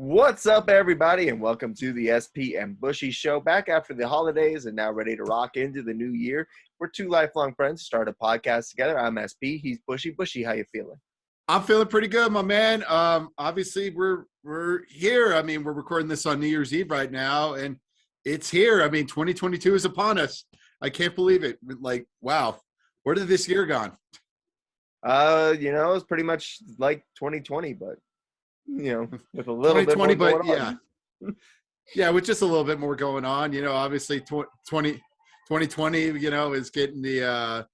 What's up, everybody, and welcome to the SP and Bushy Show. Back after the holidays and now ready to rock into the new year. We're two lifelong friends, start a podcast together. I'm SP, he's Bushy. Bushy, how you feeling? I'm feeling pretty good, my man. Obviously, we're here. I mean, we're recording this on New Year's Eve right now, and it's here. I mean, 2022 is upon us. I can't believe it. Like, wow, where did this year gone? It's pretty much like 2020, but with a little bit more 2020, going but yeah, on. yeah, with just a little bit more going on. Obviously, 2020, is getting the.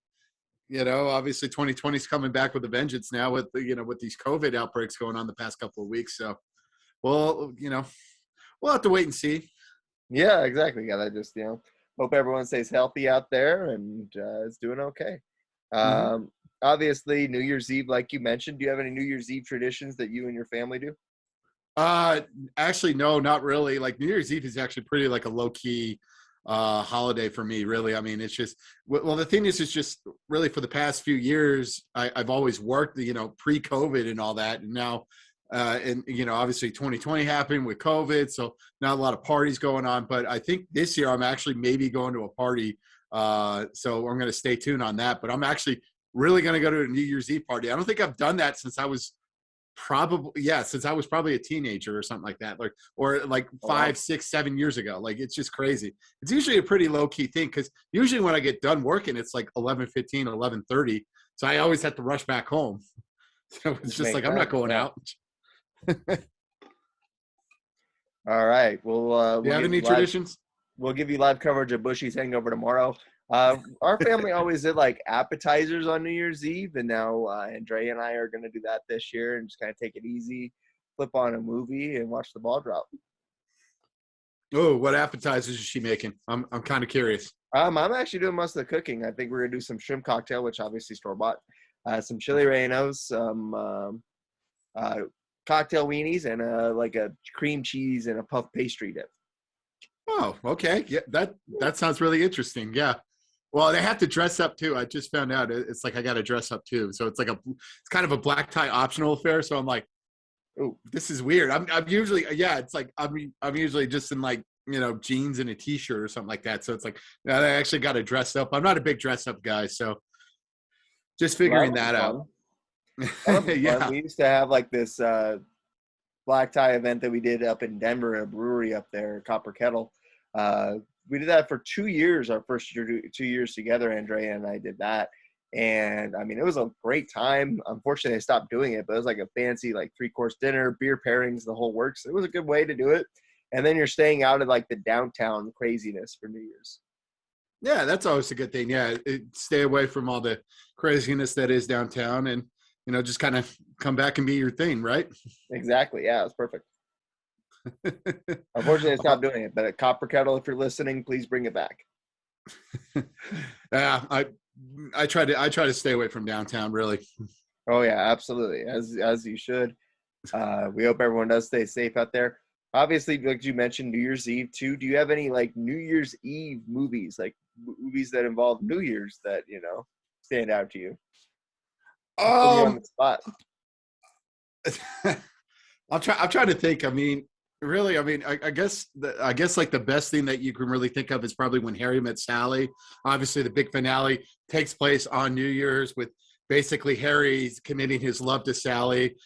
Obviously 2020 is coming back with a vengeance now with with these COVID outbreaks going on the past couple of weeks. So, well, we'll have to wait and see. Yeah, exactly. Gotta just hope everyone stays healthy out there and is doing okay. Mm-hmm. Obviously, New Year's Eve, like you mentioned, do you have any New Year's Eve traditions that you and your family do? Actually, no, not really. Like New Year's Eve is actually pretty like a low key holiday for me, really. I mean, it's just, well, the thing is, it's just really for the past few years, I've always worked, pre-COVID and all that. And now, obviously 2020 happened with COVID. So not a lot of parties going on, but I think this year I'm actually maybe going to a party. So I'm going to stay tuned on that, but I'm actually really going to go to a New Year's Eve party. I don't think I've done that since I was probably a teenager or something like that, or like Oh, wow. 5, 6, 7 years ago. Like, it's just crazy. It's usually a pretty low-key thing because usually when I get done working, it's like 11:15, 11:30. So I always have to rush back home. So it's just like, I'm not going out. All right. Do you have any traditions? We'll give you live coverage of Bushy's Hangover tomorrow. Our family always did like appetizers on New Year's Eve, and now Andrea and I are going to do that this year and just kind of take it easy, flip on a movie, and watch the ball drop. Oh, what appetizers is she making? I'm kind of curious. I'm actually doing most of the cooking. I think we're going to do some shrimp cocktail, which obviously store-bought, some chili Reynolds, some cocktail weenies, and like a cream cheese and a puff pastry dip. Oh, okay. Yeah, that sounds really interesting. Yeah. Well, they have to dress up too. I just found out it's like I got to dress up too. So it's kind of a black tie optional affair. So I'm like, oh, this is weird. I'm usually, yeah, it's like I'm usually just in like jeans and a t-shirt or something like that. So it's like I actually got to dress up. I'm not a big dress up guy, so just figuring that out. Yeah. We used to have like this black tie event that we did up in Denver, a brewery up there, Copper Kettle. We did that for 2 years. Our first year, 2 years together, Andrea and I did that. And I mean, it was a great time. Unfortunately, I stopped doing it, but it was like a fancy, like 3-course dinner, beer pairings, the whole works. It was a good way to do it. And then you're staying out of like the downtown craziness for New Year's. Yeah, that's always a good thing. Yeah, stay away from all the craziness that is downtown, and just kind of come back and be your thing, right? Exactly. Yeah, it's perfect. Unfortunately, I stopped doing it. But at Copper Kettle, if you're listening, please bring it back. Yeah, I try to stay away from downtown, really. Oh yeah, absolutely. As you should. We hope everyone does stay safe out there. Obviously, like you mentioned, New Year's Eve too. Do you have any like New Year's Eve movies, like movies that involve New Year's that stand out to you? Put you on the spot. I'm trying to think. I mean, really, I guess like the best thing that you can really think of is probably When Harry Met Sally. Obviously, the big finale takes place on New Year's with basically Harry committing his love to Sally.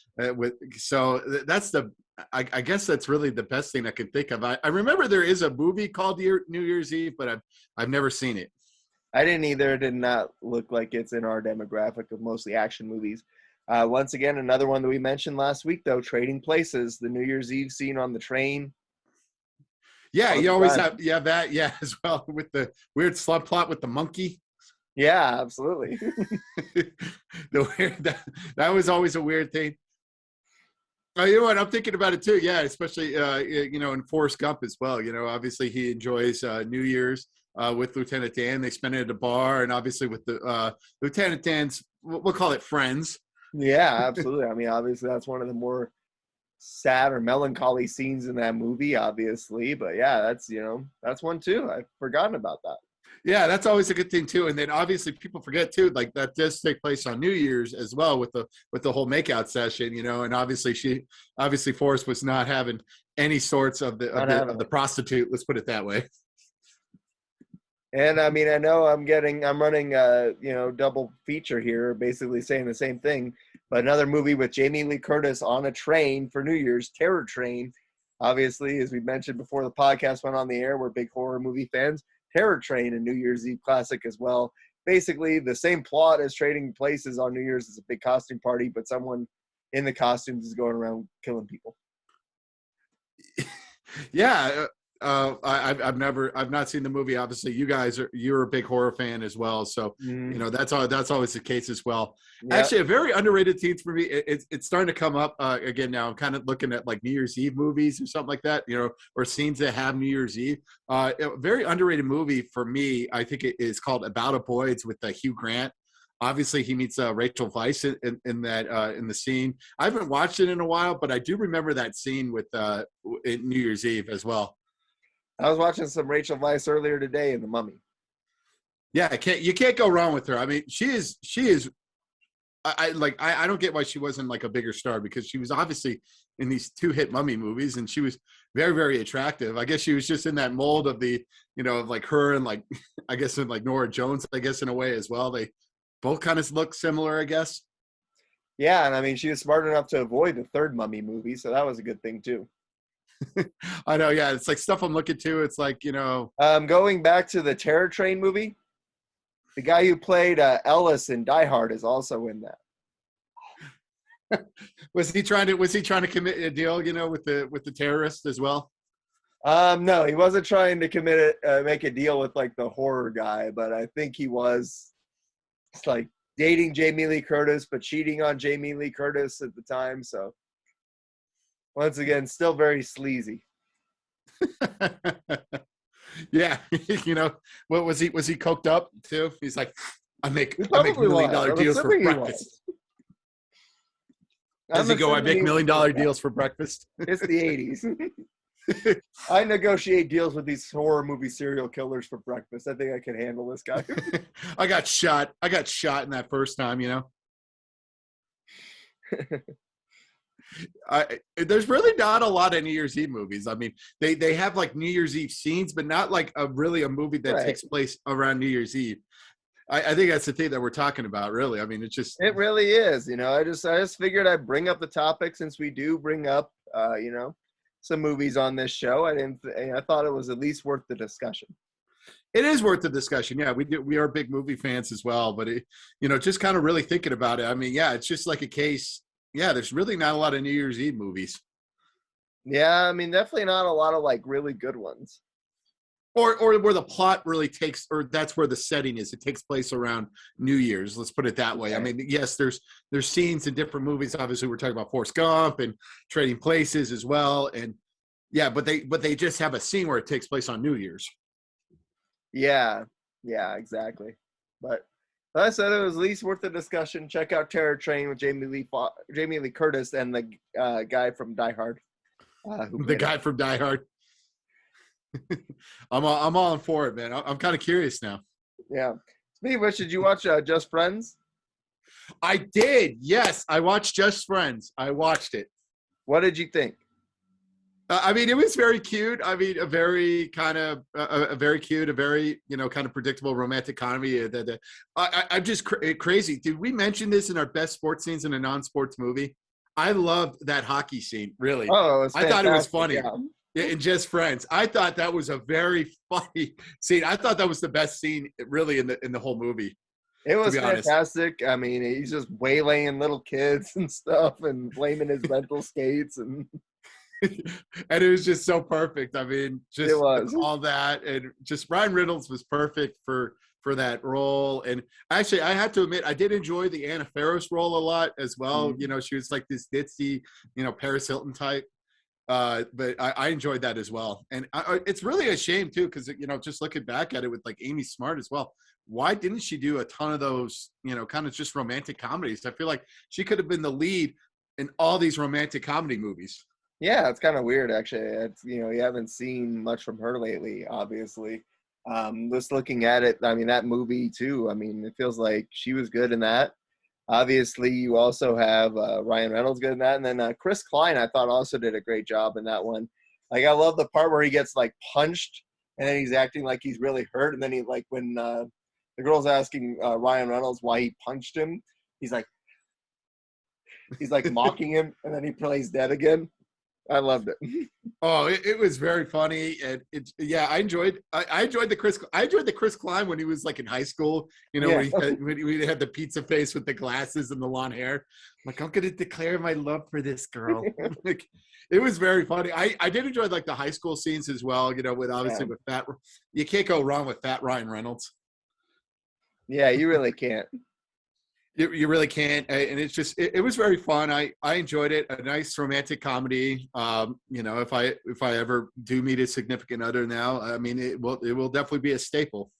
I guess that's really the best thing I can think of. I remember there is a movie called New Year's Eve, but I've never seen it. I didn't either. It did not look like it's in our demographic of mostly action movies. Once again, another one that we mentioned last week, though, Trading Places, the New Year's Eve scene on the train. Yeah, you always have that, yeah, as well, with the weird subplot with the monkey. Yeah, absolutely. That was always a weird thing. Oh, you know what? I'm thinking about it too. Yeah, especially in Forrest Gump as well. Obviously he enjoys New Year's with Lieutenant Dan. They spend it at a bar, and obviously with the Lieutenant Dan's, we'll call it friends. Yeah, absolutely. I mean, obviously that's one of the more sad or melancholy scenes in that movie, obviously. But yeah, that's one too. I've forgotten about that. Yeah, that's always a good thing too. And then obviously people forget too, like that does take place on New Year's as well with the whole makeout session, you know. And obviously Forrest was not having any sorts of Not having the it. prostitute. Let's put it that way. And I mean, I know I'm running double feature here, basically saying the same thing. But another movie with Jamie Lee Curtis on a train for New Year's, Terror Train. Obviously, as we mentioned before the podcast went on the air, we're big horror movie fans. Terror Train, a New Year's Eve classic as well. Basically, the same plot as Trading Places on New Year's. Is a big costume party, but someone in the costumes is going around killing people. Yeah, I've not seen the movie. Obviously, you're a big horror fan as well, so you know that's always the case as well. Yep. Actually, a very underrated thing for me. It's starting to come up again now. I'm kind of looking at like New Year's Eve movies or something like that, you know, or scenes that have New Year's Eve. A very underrated movie for me, I think it is called About a Boy. It's with Hugh Grant. Obviously, he meets Rachel Weisz in that in the scene. I haven't watched it in a while, but I do remember that scene with New Year's Eve as well. I was watching some Rachel Weisz earlier today in The Mummy. Yeah, you can't go wrong with her. I mean, she is. I don't get why she wasn't like a bigger star, because she was obviously in these two hit Mummy movies, and she was very, very attractive. I guess she was just in that mold of the, you know, of like her and like I guess in like Nora Jones, I guess in a way as well. They both kind of look similar, I guess. Yeah, and I mean, she was smart enough to avoid the third Mummy movie, so that was a good thing too. I know, yeah. It's like stuff I'm looking to. It's like, you know, Going back to the Terror Train movie, the guy who played Ellis in Die Hard is also in that. was he trying to commit a deal, you know, with the terrorist as well? No, he wasn't trying to make a deal with like the horror guy, but I think he was like dating Jamie Lee Curtis, but cheating on Jamie Lee Curtis at the time. So once again, still very sleazy. Yeah, you know, what was he coked up too? He's like, I make $1 million deals for breakfast. Does he go, I make $1 million deals for breakfast? It's the 80s. I negotiate deals with these horror movie serial killers for breakfast. I think I can handle this guy. I got shot in that first time, you know. There's really not a lot of New Year's Eve movies. I mean, they have like New Year's Eve scenes, but not like a movie that takes place around New Year's Eve. I think that's the thing that we're talking about, really. I mean, it really is. You know, I just figured I'd bring up the topic, since we do bring up, some movies on this show. I thought it was at least worth the discussion. It is worth the discussion. Yeah, we are big movie fans as well, but just kind of really thinking about it. I mean, yeah, it's just like a case. Yeah, there's really not a lot of New Year's Eve movies. Yeah, I mean, definitely not a lot of like really good ones. Or where the plot really takes, or that's where the setting is. It takes place around New Year's. Let's put it that way. I mean, yes, there's scenes in different movies. Obviously, we're talking about Forrest Gump and Trading Places as well. And yeah, but they just have a scene where it takes place on New Year's. Yeah, exactly. But I said it was at least worth the discussion. Check out Terror Train with Jamie Lee Curtis and the guy from Die Hard. The guy from Die Hard. I'm all in for it, man. I'm kind of curious now. Yeah. Speaking of which, did you watch Just Friends? I did. Yes, I watched Just Friends. I watched it. What did you think? I mean, it was very cute. I mean, a very kind of a very cute, a very kind of predictable romantic comedy. I'm just crazy. Did we mention this in our best sports scenes in a non-sports movie? I loved that hockey scene. Really. Oh, I thought it was funny. Yeah. In Just Friends, I thought that was a very funny scene. I thought that was the best scene, really, in the whole movie. It was fantastic. I mean, he's just waylaying little kids and stuff, and blaming his rental skates, and and it was just so perfect. I mean, just it was all that, and just Ryan Reynolds was perfect for that role. And actually, I have to admit, I did enjoy the Anna Faris role a lot as well. Mm-hmm. She was like this ditzy, Paris Hilton type. But I enjoyed that as well. And it's really a shame too, because just looking back at it with like Amy Smart as well, why didn't she do a ton of those kind of just romantic comedies? I feel like she could have been the lead in all these romantic comedy movies. Yeah, it's kind of weird actually. It's you haven't seen much from her lately, obviously. Just looking at it, I mean, that movie too. I mean, it feels like she was good in that. Obviously, you also have Ryan Reynolds good in that, and then Chris Klein, I thought also did a great job in that one. Like, I love the part where he gets like punched, and then he's acting like he's really hurt, and then he like when the girl's asking Ryan Reynolds why he punched him, he's like mocking him, and then he plays dead again. I loved it. Oh, it was very funny, and I enjoyed the Chris Klein when he was like in high school. You know, Yeah. when he had the pizza face with the glasses and the long hair. Like, I'm gonna declare my love for this girl. Like, it was very funny. I did enjoy like the high school scenes as well. You know, with obviously with fat, you can't go wrong with fat Ryan Reynolds. Yeah, you really can't. You really can't, and it's just it was very fun. I enjoyed it. A nice romantic comedy. You know, if I ever do meet a significant other now, I mean, it will definitely be a staple.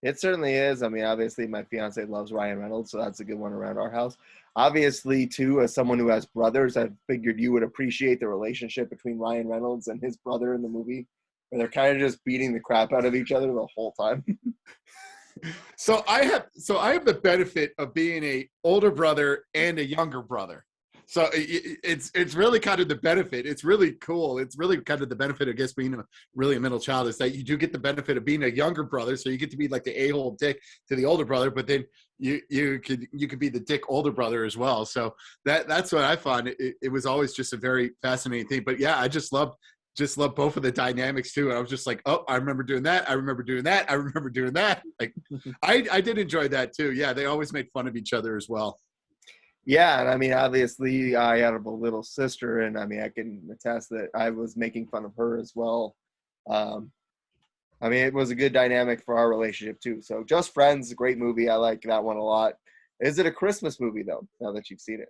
It certainly is. I mean, obviously, my fiance loves Ryan Reynolds, so that's a good one around our house. Obviously, too, as someone who has brothers, I figured you would appreciate the relationship between Ryan Reynolds and his brother in the movie, where they're kind of just beating the crap out of each other the whole time. So I have the benefit of being a older brother and a younger brother. So it's really kind of the benefit. It's really cool. It's really kind of the benefit, I guess, being really a middle child is that you do get the benefit of being a younger brother. So you get to be like the a-hole dick to the older brother, but then you could be the dick older brother as well. So that's what I found. It was always just a very fascinating thing. But yeah, I just love both of the dynamics too. And I was just like, oh, I remember doing that. I remember doing that. I remember doing that. Like, I did enjoy that too. Yeah, they always made fun of each other as well. Yeah, and I mean, obviously, I have a little sister, and I mean, I can attest that I was making fun of her as well. Um, I mean, it was a good dynamic for our relationship too. So, Just Friends, great movie. I like that one a lot. Is it a Christmas movie though? Now that you've seen it.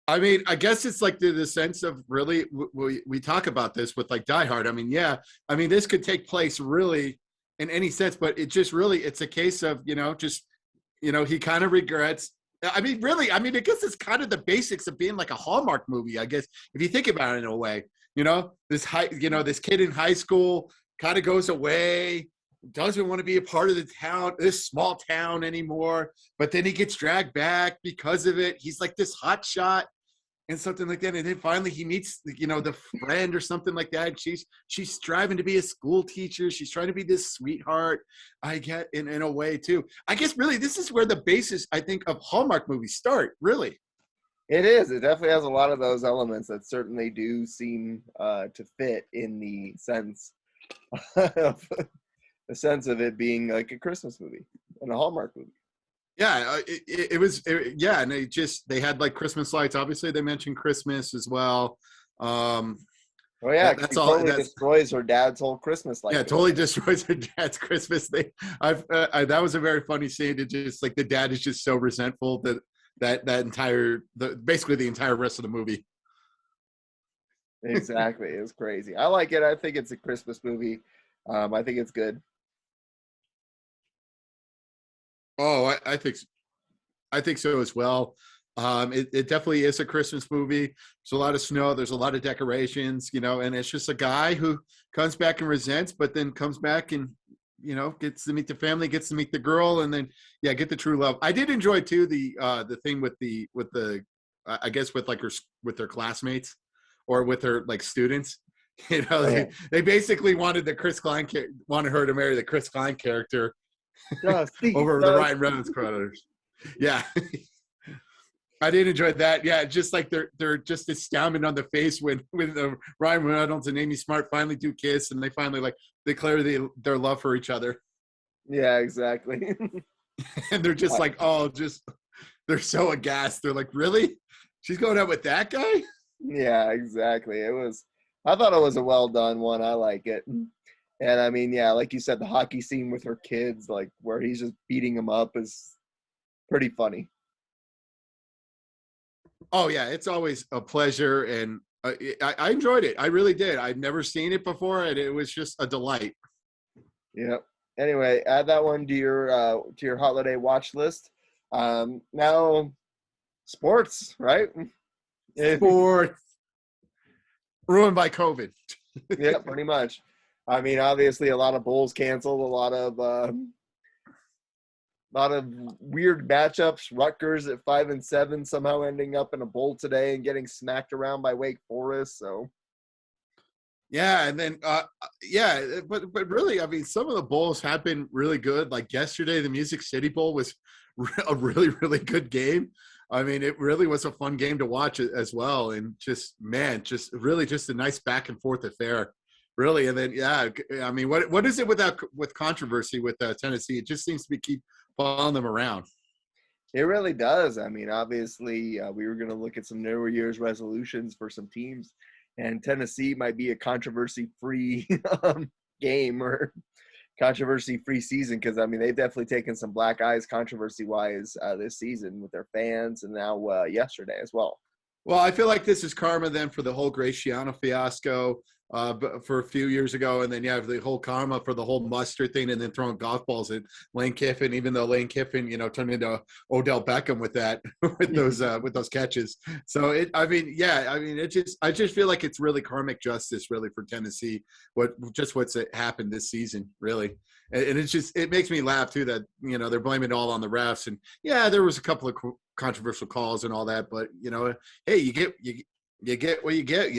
I mean, I guess it's like the sense of really, we talk about this with like Die Hard. I mean, yeah, I mean, this could take place really in any sense, but it just really, it's a case of, just, he kind of regrets. I mean, really, I mean, I guess it's kind of the basics of being like a Hallmark movie, I guess, if you think about it in a way, this kid in high school kind of goes away, doesn't want to be a part of this small town anymore, but then he gets dragged back because of it. He's like this hot shot and something like that. And then finally he meets, the friend or something like that. She's striving to be a school teacher. She's trying to be this sweetheart. I get in a way too. I guess really this is where the basis, I think, of Hallmark movies start, really. It is. It definitely has a lot of those elements that certainly do seem to fit in the sense of it being like a Christmas movie and a Hallmark movie. Yeah, it was. And they had like Christmas lights. Obviously, they mentioned Christmas as well. Oh yeah, that's she all. Totally destroys her dad's whole Christmas light. Yeah, totally destroys her dad's Christmas thing. That was a very funny scene. It just like the dad is just so resentful that basically the entire rest of the movie. Exactly, it was crazy. I like it. I think it's a Christmas movie. I think it's good. Oh, I think so as well. It definitely is a Christmas movie. There's a lot of snow. There's a lot of decorations, and it's just a guy who comes back and resents, but then comes back and, gets to meet the family, gets to meet the girl, and then, get the true love. I did enjoy too the thing with the I guess with like with their classmates or with her like students. They basically wanted wanted her to marry the Chris Klein character. Over the Ryan Reynolds brothers. Yeah. I did enjoy that. Yeah, just like they're just astounded on the face when Ryan Reynolds and Amy Smart finally do kiss and they finally like declare their love for each other. Yeah, exactly. And they're just like, they're so aghast. They're like, really? She's going out with that guy? Yeah, exactly. I thought it was a well done one. I like it. And I mean, yeah, like you said, the hockey scene with her kids, like where he's just beating them up, is pretty funny. Oh yeah, it's always a pleasure, and I enjoyed it. I really did. I'd never seen it before, and it was just a delight. Yep. Anyway, add that one to your holiday watch list. Now, sports, right? Sports ruined by COVID. Yeah, pretty much. I mean, obviously, a lot of bowls canceled, lot of weird matchups. Rutgers at 5-7, somehow ending up in a bowl today and getting smacked around by Wake Forest. So, Yeah, and then but really, I mean, some of the bowls have been really good. Like yesterday, the Music City Bowl was a really, really good game. I mean, it really was a fun game to watch as well, and just man, just really just a nice back and forth affair, really. And then I mean, what is it with controversy with Tennessee? It just seems to be keep following them around. it really does. I mean, obviously, we were going to look at some New Year's resolutions for some teams, and Tennessee might be a controversy-free game or controversy-free season because, I mean, they've definitely taken some black eyes controversy-wise this season with their fans and now yesterday as well. Well, I feel like this is karma then for the whole Graciano fiasco for a few years ago. And then, the whole karma for the whole mustard thing and then throwing golf balls at Lane Kiffin, even though Lane Kiffin, turned into Odell Beckham with that, with those catches. So I just feel like it's really karmic justice really for Tennessee, what's happened this season, really. And it makes me laugh too that, they're blaming it all on the refs. And there was a couple of controversial calls and all that, but hey, you get what you get.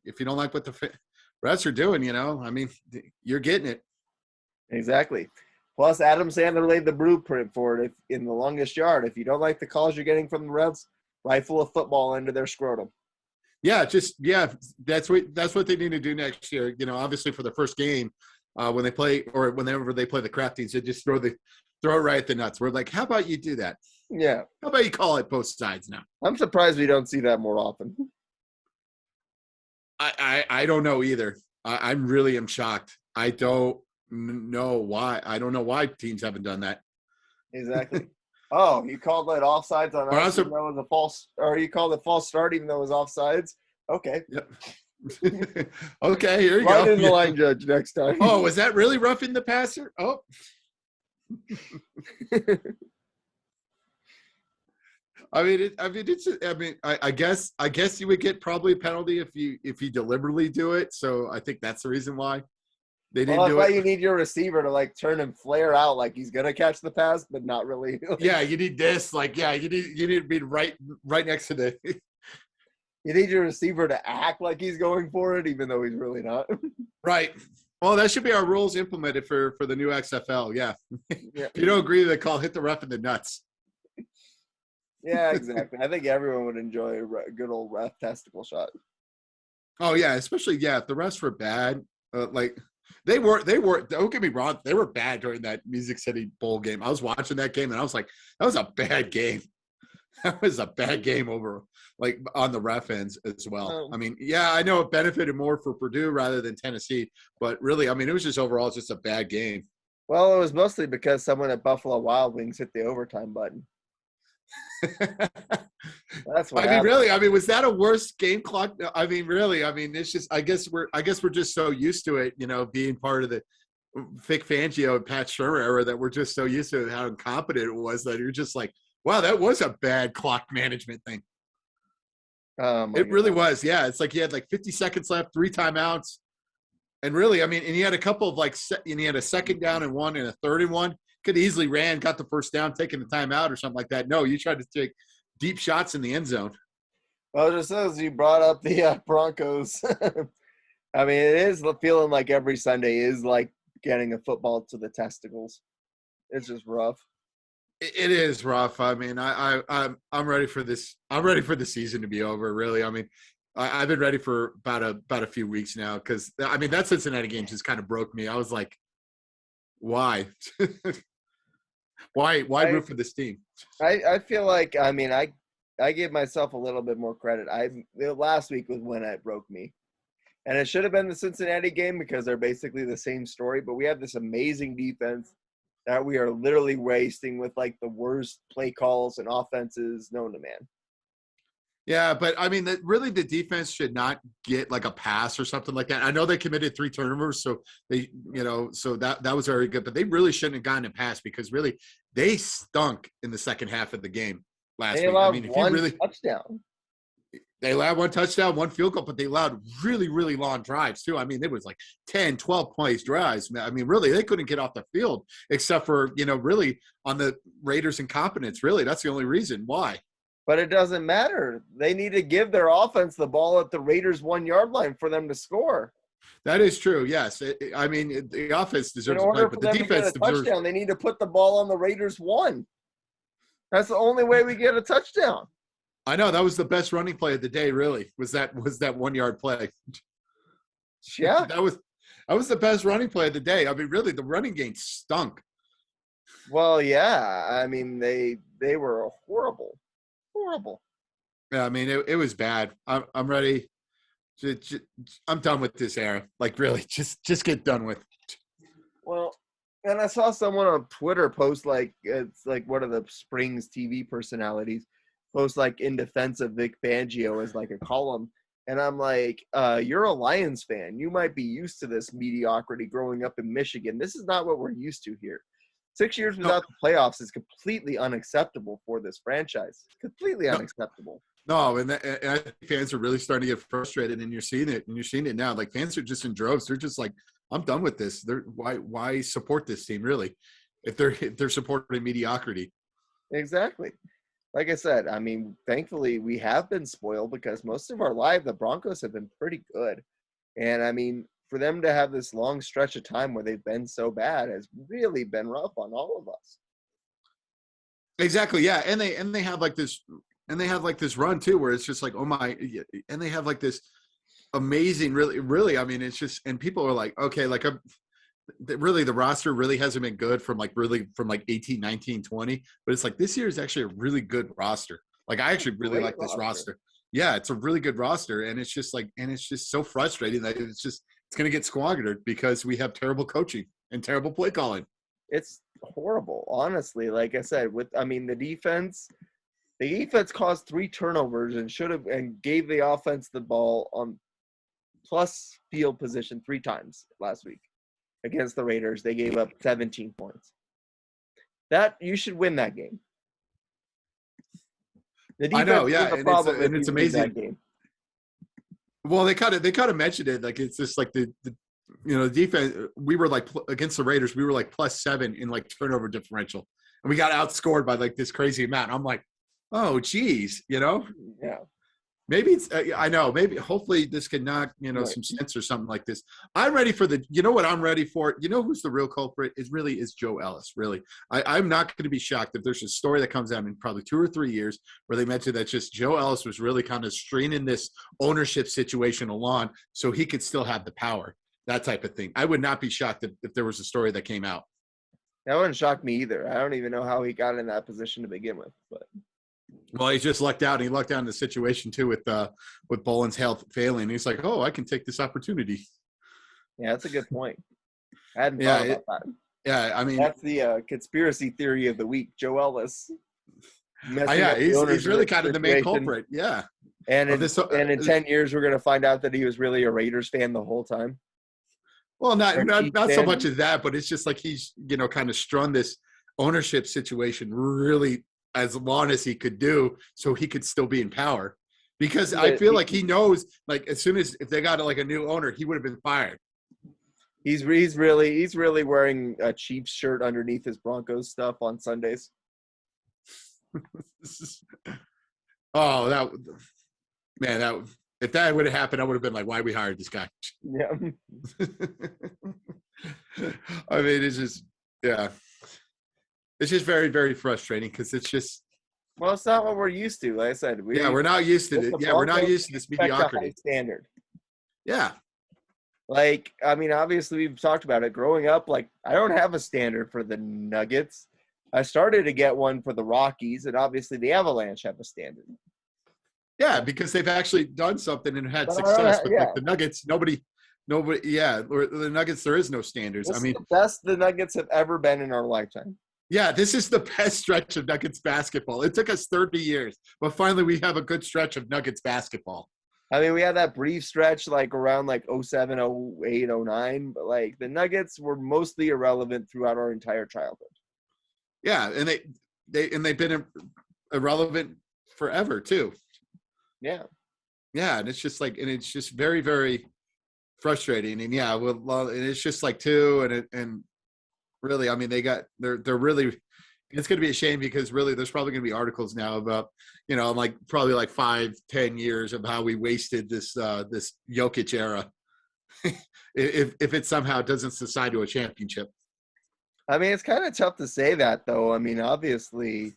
If you don't like what the refs are doing, I mean, you're getting it. Exactly. Plus, Adam Sandler laid the blueprint for it. If in the longest yard, if you don't like the calls you're getting from the refs, rifle a football into their scrotum. That's what they need to do next year. Obviously for the first game, when they play or whenever they play the crap teams, they just throw it right at the nuts. We're like, how about you do that? Yeah. How about you call it both sides now? I'm surprised we don't see that more often. I don't know either. I really am shocked. I don't know why. I don't know why teams haven't done that. Exactly. Oh, you called it offsides on us even though it was a false, or you called it false start even though it was offsides? Okay. Yep. Okay, here you go. Right in the line judge next time. Oh, was that really roughing the passer? Oh. I guess you would get probably a penalty if you deliberately do it. So I think that's the reason why they didn't do it. That's why you need your receiver to like turn and flare out like he's gonna catch the pass, but not really. Yeah, you need this. You need to be right next to the. You need your receiver to act like he's going for it, even though he's really not. Right. Well, that should be our rules implemented for the new XFL. Yeah. If you don't agree, they call hit the ref in the nuts. Yeah, exactly. I think everyone would enjoy a good old ref testicle shot. Oh yeah, especially if the refs were bad. They were. Don't get me wrong, they were bad during that Music City Bowl game. I was watching that game and I was like, that was a bad game. That was a bad game over, on the ref ends as well. Oh. I mean, I know it benefited more for Purdue rather than Tennessee, but really, I mean, it was just overall just a bad game. Well, it was mostly because someone at Buffalo Wild Wings hit the overtime button. That's what happened. Really, I mean, was that a worse game clock? I mean, really, I mean, it's just, I guess we're just so used to it, being part of the Vic Fangio and Pat Shurmur era that we're just so used to how incompetent it was that you're just like, wow, that was a bad clock management thing. It really was. Yeah. It's like you had 50 seconds left, 3 timeouts. And really, I mean, and you had a couple of and you had a second down and 1 and a third and 1. Could easily got the first down, taking the timeout or something like that. No, you tried to take deep shots in the end zone. Well, just as you brought up the Broncos, I mean, it is feeling like every Sunday is like getting a football to the testicles. It's just rough. It is rough. I mean, I'm ready for this. I'm ready for the season to be over. Really, I mean, I've been ready for about a few weeks now because I mean that Cincinnati game just kind of broke me. I was like, why, why root for this team? I feel like I mean I give myself a little bit more credit. Last week was when it broke me, and it should have been the Cincinnati game because they're basically the same story. But we have this amazing defense that we are literally wasting with the worst play calls and offenses known to man. Yeah, but I mean, really the defense should not get a pass or something like that. I know they committed 3 turnovers, so they, so that was very good, but they really shouldn't have gotten a pass because really they stunk in the second half of the game last week. I mean, if you really touchdown. They allowed one touchdown, one field goal, but they allowed really, really long drives too. I mean, it was like 10, 12 plays drives. I mean, really, they couldn't get off the field except for, really on the Raiders' incompetence. Really, that's the only reason why. But it doesn't matter. They need to give their offense the ball at the Raiders' 1 yard line for them to score. That is true. Yes. I mean, the offense deserves In to play, order but for the them to get defense a deserves. touchdown, they need to put the ball on the Raiders' 1. That's the only way we get a touchdown. I know that was the best running play of the day. Really, was that 1 yard play? Yeah, that was the best running play of the day. I mean, really, the running game stunk. well, yeah. I mean, they were horrible. Yeah, I mean, it was bad. I'm ready. I'm done with this era. Like, really, just get done with it. Well, and I saw someone on Twitter post it's like one of the Springs TV personalities post like in defense of Vic Fangio as like a column. And I'm like, you're a Lions fan. You might be used to this mediocrity growing up in Michigan. This is not what we're used to here. 6 years without the playoffs is completely unacceptable for this franchise. Completely unacceptable. No, and I think fans are really starting to get frustrated, and you're seeing it. And you're seeing it now. Like, fans are just in droves. They're just like, I'm done with this. Why support this team, really, if they're supporting mediocrity? Exactly. Like I said, I mean, thankfully we have been spoiled because most of our life the Broncos have been pretty good. And I mean, for them to have this long stretch of time where they've been so bad has really been rough on all of us. Exactly. Yeah, and they have like this, run too, where it's just like, oh my, and they have like this amazing, really. I mean, it's just, and people are like, okay, like really the roster really hasn't been good from 18, 19, 20, but it's like this year is actually a really good roster. Like, I actually really like this roster. Yeah, it's a really good roster, and it's just like, and it's just so frustrating that it's going to get squandered because we have terrible coaching and terrible play calling. It's horrible, honestly. Like I said, the defense caused 3 turnovers and gave the offense the ball on plus field position 3 times last week against the Raiders. They gave up 17 points. That you should win that game. The defense, I know, yeah, and it's amazing. That game. Well, they kind of mentioned it, like it's just like the defense. We were like against the Raiders, we were like +7 in like turnover differential, and we got outscored by like this crazy amount. I'm like, oh, geez, Yeah. Maybe it's, I know, maybe hopefully this can knock, right, some sense or something like this. I'm ready for what I'm ready for? Who's the real culprit is Joe Ellis, really. I'm not going to be shocked if there's a story that comes out in probably 2 or 3 years where they mention that just Joe Ellis was really kind of stringing this ownership situation along so he could still have the power, that type of thing. I would not be shocked if there was a story that came out. That wouldn't shock me either. I don't even know how he got in that position to begin with, but. Well, he just lucked out. He lucked out in the situation too with Bolin's health failing. He's like, oh, I can take this opportunity. Yeah, that's a good point. I hadn't thought about that. Yeah, I mean, that's the conspiracy theory of the week. Joe Ellis. He's really kind of the main culprit. Yeah, and in 10 years, we're going to find out that he was really a Raiders fan the whole time. Well, not so much as that, but it's just like he's kind of strung this ownership situation really as long as he could do so he could still be in power, because I feel like he knows, like, as soon as if they got like a new owner, he would have been fired. He's really wearing a Chiefs shirt underneath his Broncos stuff on Sundays. If that would have happened, I would have been like, why we hired this guy? Yeah. I mean, it's just, yeah. It's just very, very frustrating because it's just. Well, it's not what we're used to. Like I said, we're not used to it. Yeah, we're not used to this mediocrity standard. Yeah. Like, I mean, obviously we've talked about it. Growing up, like, I don't have a standard for the Nuggets. I started to get one for the Rockies, and obviously the Avalanche have a standard. Yeah, because they've actually done something and had success. But like the Nuggets, nobody. Yeah, or the Nuggets, there is no standards. This is the best the Nuggets have ever been in our lifetime. Yeah, this is the best stretch of Nuggets basketball. It took us 30 years, but finally we have a good stretch of Nuggets basketball. I mean, we had that brief stretch like around like 07, 08, 09, but like the Nuggets were mostly irrelevant throughout our entire childhood. Yeah, and they've been irrelevant forever too. Yeah. Yeah, and it's just like, and it's just very, very frustrating. And yeah, well, and it's just like two, and really, I mean, they're really. It's going to be a shame because really, there's probably going to be articles now about, like probably like 5-10 years of how we wasted this Jokic era, if it somehow doesn't decide to a championship. I mean, it's kind of tough to say that, though. I mean, obviously,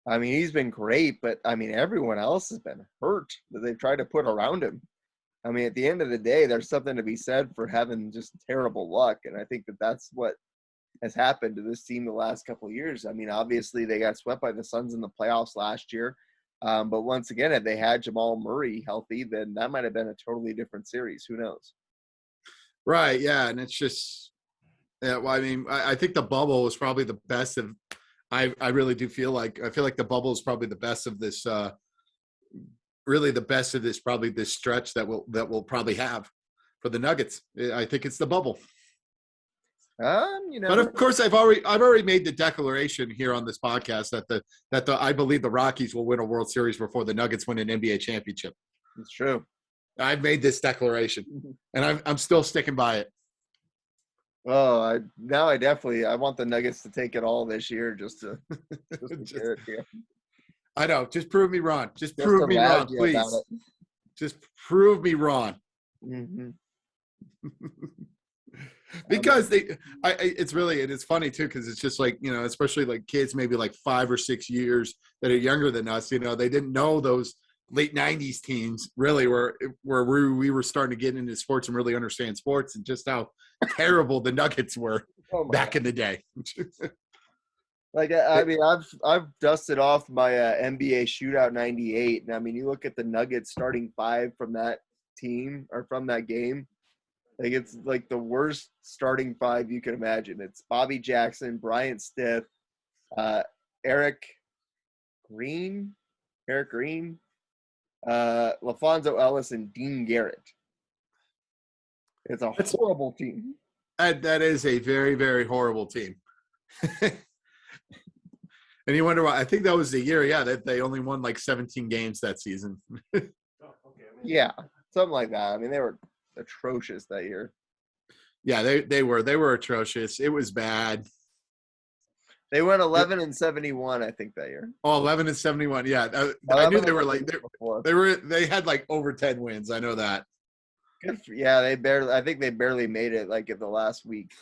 I mean, he's been great, but I mean, everyone else has been hurt that they've tried to put around him. I mean, at the end of the day, there's something to be said for having just terrible luck, and I think that that's what has happened to this team the last couple of years. I mean, obviously, they got swept by the Suns in the playoffs last year, but once again, if they had Jamal Murray healthy, then that might have been a totally different series. Who knows? Right? Yeah, and it's just, yeah. Well, I mean, I think the bubble was probably the best of. I really do feel like the bubble is probably the best of this. Really, the best of this, probably this stretch that we'll probably have for the Nuggets. I think it's the bubble. But of course, I've already made the declaration here on this podcast that I believe the Rockies will win a World Series before the Nuggets win an NBA championship. It's true. I've made this declaration, and I'm still sticking by it. Oh, I want the Nuggets to take it all this year just to hear it here. I know. Just prove me wrong. Just prove me wrong, please. Just prove me wrong. Mm-hmm. Because it's funny too, because it's just like, especially like kids maybe like 5 or 6 years that are younger than us, they didn't know those late 90s teams really where we were starting to get into sports and really understand sports, and just how terrible the Nuggets were back in the day. Like, I mean, I've dusted off my NBA shootout 98, and I mean, you look at the Nuggets starting 5 from that team or from that game. Like, it's like the worst starting 5 you can imagine. It's Bobby Jackson, Bryant Stith, Eric Green, LaFonso Ellis, and Dean Garrett. It's a horrible team. That is a very, very horrible team. And you wonder why. I think that was the year, that they only won like 17 games that season. Yeah, something like that. I mean, they were atrocious that year. Yeah, they were atrocious. It was bad. They went 11-71, I think, that year. Oh, 11-71. Yeah, I knew they were like they had like over 10 wins. I know that. Good yeah, I think they barely made it like in the last week.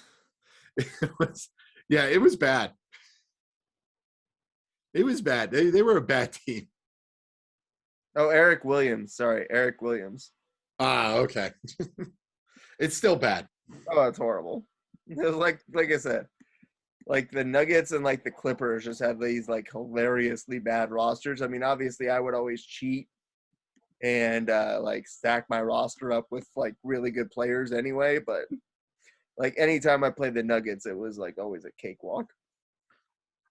It was bad. It was bad. They were a bad team. Oh, Eric Williams. Sorry, Eric Williams. Ah, okay. It's still bad. Oh, it's horrible. It was like I said, like the Nuggets and like the Clippers just have these like hilariously bad rosters. I mean, obviously, I would always cheat and like stack my roster up with like really good players anyway. But like anytime I played the Nuggets, it was like always a cakewalk.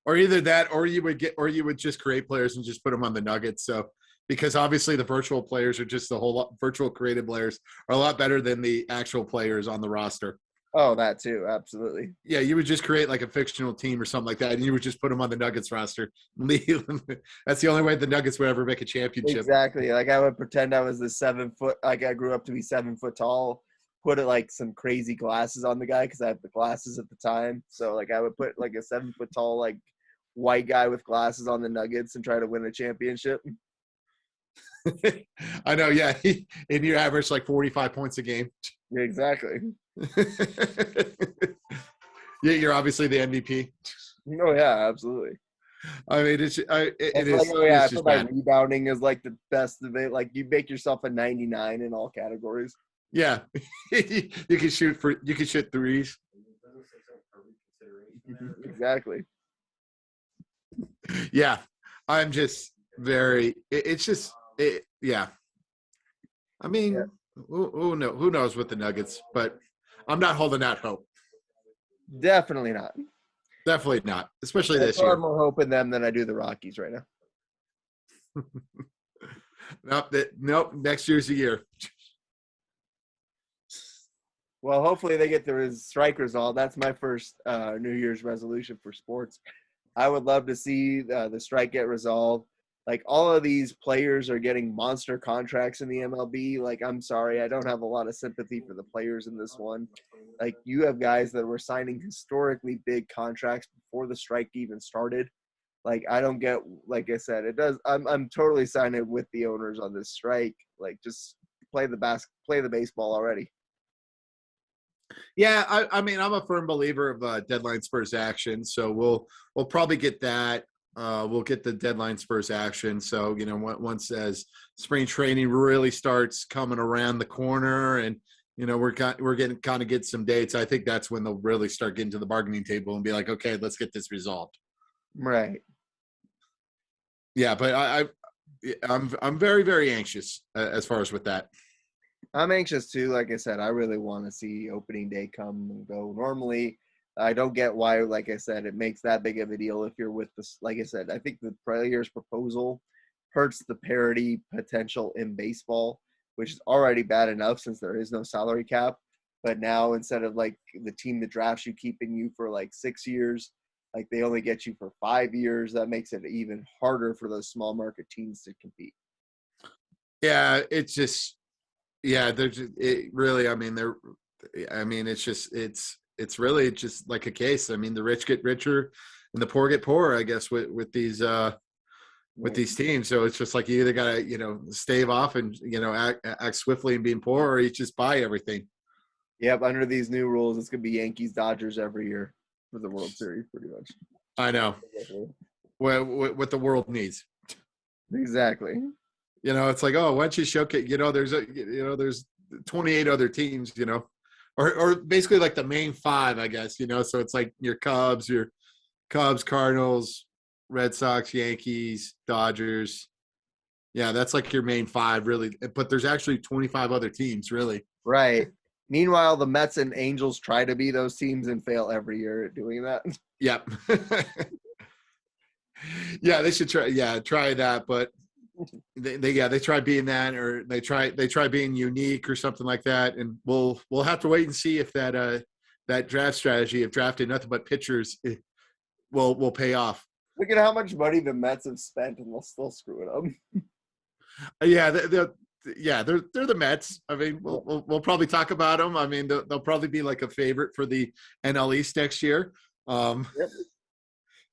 Or either that, or you would just create players and just put them on the Nuggets. So because obviously the virtual players are just virtual creative players are a lot better than the actual players on the roster. Oh, that too. Absolutely. Yeah. You would just create like a fictional team or something like that, and you would just put them on the Nuggets roster. That's the only way the Nuggets would ever make a championship. Exactly. Like I would pretend I was the 7 foot, like I grew up to be 7 foot tall, put like some crazy glasses on the guy because I had the glasses at the time. So like I would put like a 7 foot tall, like white guy with glasses on the Nuggets and try to win a championship. I know, yeah. And you average like 45 points a game. Yeah, exactly. Yeah, you're obviously the MVP. Oh yeah, absolutely. I mean, it is. Like, oh yeah, it's just bad. Rebounding is like the best of it. Like you make yourself a 99 in all categories. Yeah, you can shoot threes. Exactly. Yeah, I'm just very. Yeah. I mean, yeah. Who knows with the Nuggets? But I'm not holding out hope. Definitely not. Definitely not, especially this year. I have more hope in them than I do the Rockies right now. Nope. Next year's the year. Well, hopefully they get the strike resolved. That's my first New Year's resolution for sports. I would love to see the strike get resolved. Like, all of these players are getting monster contracts in the MLB. Like, I'm sorry, I don't have a lot of sympathy for the players in this one. Like, you have guys that were signing historically big contracts before the strike even started. Like, I don't get, like I said, it does. I'm totally siding with the owners on this strike. Like, just play the baseball already. Yeah, I mean, I'm a firm believer of deadline Spurs action, so we'll probably get that. We'll get the deadline Spurs action. So once as spring training really starts coming around the corner, and we're getting kind of get some dates. I think that's when they'll really start getting to the bargaining table and be like, okay, let's get this resolved. Right. Yeah, but I'm very, very anxious as far as with that. I'm anxious too. Like I said, I really want to see opening day come and go. Normally, I don't get why, like I said, it makes that big of a deal if you're with this. Like I said, I think the players' proposal hurts the parity potential in baseball, which is already bad enough since there is no salary cap. But now, instead of like the team that drafts you keeping you for like 6 years, like they only get you for 5 years, that makes it even harder for those small market teams to compete. Yeah, it's just there's it really. I mean, it's really just like a case. I mean, the rich get richer and the poor get poorer, I guess, with these teams. So it's just like you either gotta stave off and act swiftly and being poor, or you just buy everything. Yep, under these new rules, it's gonna be Yankees Dodgers every year for the World Series, pretty much. I know what the world needs. Exactly. It's like, oh, why don't you showcase? There's 28 other teams, or basically like the main five, I guess. So it's like your Cubs, Cardinals, Red Sox, Yankees, Dodgers. Yeah, that's like your main five, really. But there's actually 25 other teams, really. Right. Meanwhile, the Mets and Angels try to be those teams and fail every year at doing that. Yep. Yeah, they should try. Yeah, try that. But they try being that, or they try being unique or something like that. And we'll have to wait and see if that draft strategy of drafting nothing but pitchers will pay off. Look at how much money the Mets have spent, and they'll still screw it up. Yeah, they're the Mets. I mean, we'll probably talk about them. I mean, they'll probably be like a favorite for the NL East next year. Yep.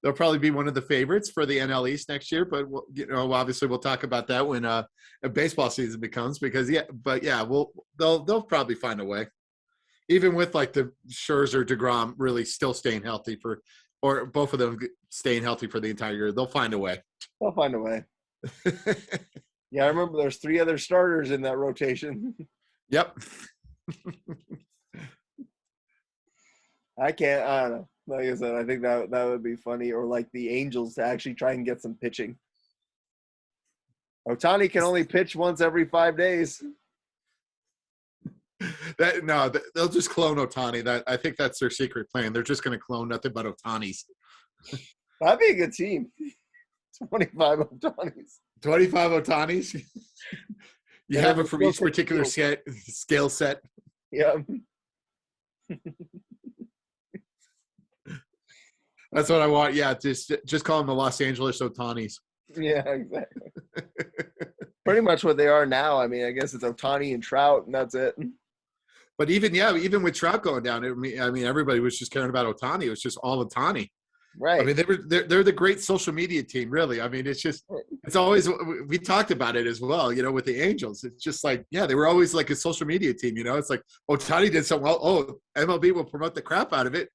They'll probably be one of the favorites for the NL East next year. But obviously, we'll talk about that when baseball season becomes. Because they'll probably find a way, even with like the Scherzer, DeGrom really still staying healthy or both of them staying healthy for the entire year. They'll find a way. They'll find a way. Yeah, I remember there's 3 other starters in that rotation. Yep. I don't know. Like I said, I think that would be funny. Or like the Angels to actually try and get some pitching. Ohtani can only pitch once every 5 days. They'll just clone Ohtani. I think that's their secret plan. They're just going to clone nothing but Ohtanis. That'd be a good team. 25 Ohtanis. 25 Ohtanis? You have it from each particular scale set. Yeah. That's what I want. Yeah, just call them the Los Angeles Ohtanis. Yeah, exactly. Pretty much what they are now. I mean, I guess it's Ohtani and Trout, and that's it. But even with Trout going down, I mean, everybody was just caring about Ohtani. It was just all Ohtani. Right. I mean, they're the great social media team, really. I mean, it's always, we talked about it as well, with the Angels. It's just like, yeah, they were always like a social media team, It's like, Ohtani did something well. Oh, MLB will promote the crap out of it.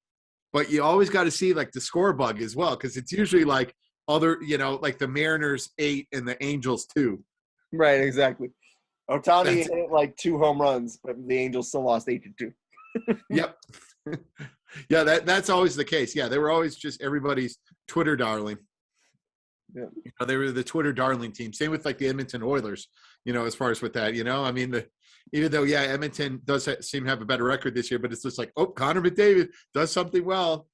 But you always got to see like the score bug as well, because it's usually like other, like the Mariners 8 and the Angels 2. Right, exactly. Ohtani hit like 2 home runs, but the Angels still lost 8-2. Yep. Yeah, that's always the case. Yeah, they were always just everybody's Twitter darling. Yeah. They were the Twitter darling team. Same with like the Edmonton Oilers, as far as with that, I mean, even though, Edmonton does seem to have a better record this year, but it's just like, oh, Connor McDavid does something well.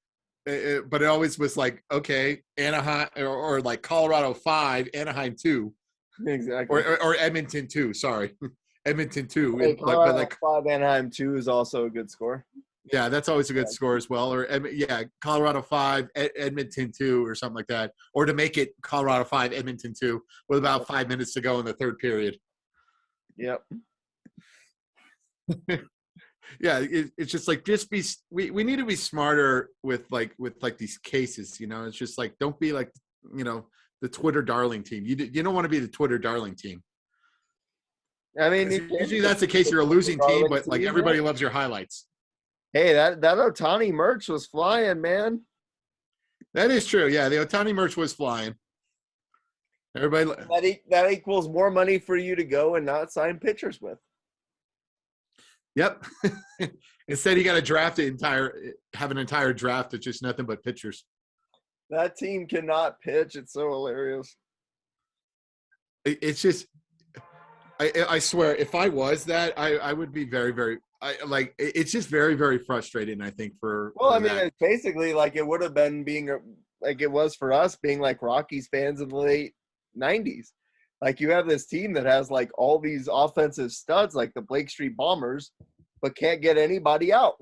But it always was like, okay, Anaheim or like Colorado 5, Anaheim 2. Exactly. Or Edmonton 2, sorry. Edmonton 2. Hey, Colorado 5, Anaheim 2 is also a good score. Yeah, that's always a good score as well. Or yeah, Colorado 5, Edmonton 2, or something like that. Or to make it Colorado 5, Edmonton 2, with about 5 minutes to go in the third period. Yep. Yeah, it's just like we need to be smarter with these cases. It's just like, don't be like the Twitter darling team. You don't want to be the Twitter darling team. I mean, Usually that's the case. You're a losing team, but like everybody loves your highlights. Hey, that Ohtani merch was flying, man. That is true. Yeah, the Ohtani merch was flying. Everybody that equals more money for you to go and not sign pitchers with. Yep. Instead, you got to have an entire draft that's just nothing but pitchers. That team cannot pitch. It's so hilarious. It's just, I swear, if I was that, I would be very, very. It's just very, very frustrating. I think it's basically like it would have been like it was for us being like Rockies fans in the late '90s. Like, you have this team that has like all these offensive studs, like the Blake Street Bombers, but can't get anybody out.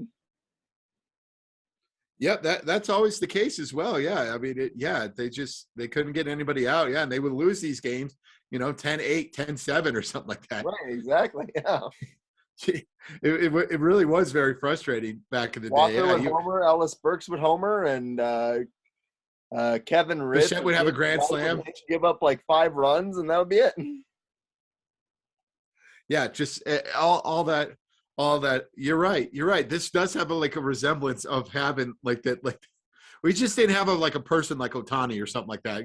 Yep, that's always the case as well. Yeah, I mean, they couldn't get anybody out. Yeah, and they would lose these games, 10-8, 10-7, or something like that. Right, exactly. Yeah. It really was very frustrating back in the Walker day. would homer, Ellis Burks would homer, and Kevin Ritz would have a grand slam, give up like 5 runs, and that would be it. Yeah, just all that. You're right. This does have a resemblance of having like that. Like, we just didn't have a person like Ohtani or something like that.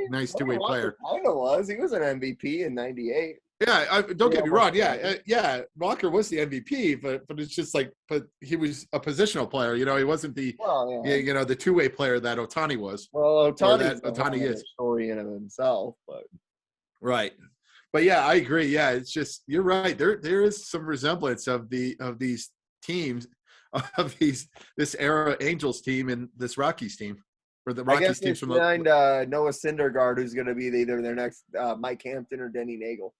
Nice two-way player. Kind of was. He was an MVP in '98. Yeah, don't get me wrong. Yeah, Walker was the MVP, but it's just but he was a positional player. He wasn't the the two-way player that Ohtani was. Well, Ohtani is a story in of himself, but right. But yeah, I agree. Yeah, it's just, you're right. There is some resemblance of these teams, of this era Angels team and this Rockies team, or the Rockies teams from behind Noah Syndergaard, who's going to be either their next Mike Hampton or Denny Nagel.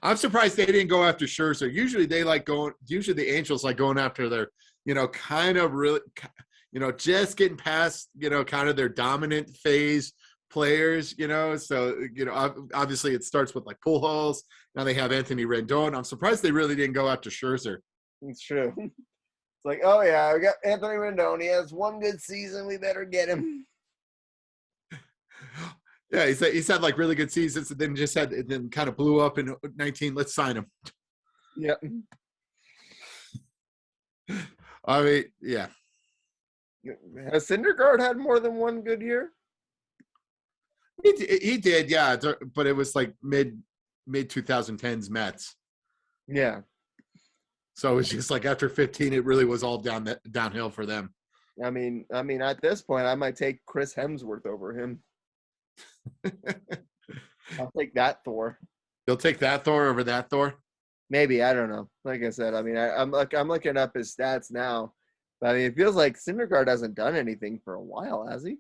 I'm surprised they didn't go after Scherzer. Usually the Angels like going after their, kind of really, just getting past, kind of their dominant phase players, so obviously it starts with like Pujols. Now they have Anthony Rendon. I'm surprised they really didn't go after Scherzer. It's true. It's like, oh yeah, we got Anthony Rendon. He has one good season. We better get him. Yeah, he's had like really good seasons, and then kind of blew up in 19. Let's sign him. Yeah. I mean, yeah. Has Syndergaard had more than one good year? He did, yeah, but it was like mid 2010s Mets. Yeah. So it was just like after 15, it really was all downhill for them. I mean, at this point, I might take Chris Hemsworth over him. I'll take that Thor. You'll take that Thor over that Thor? Maybe, I don't know. Like I said, I mean, I'm looking up his stats now. But I mean, it feels like Syndergaard hasn't done anything for a while, has he?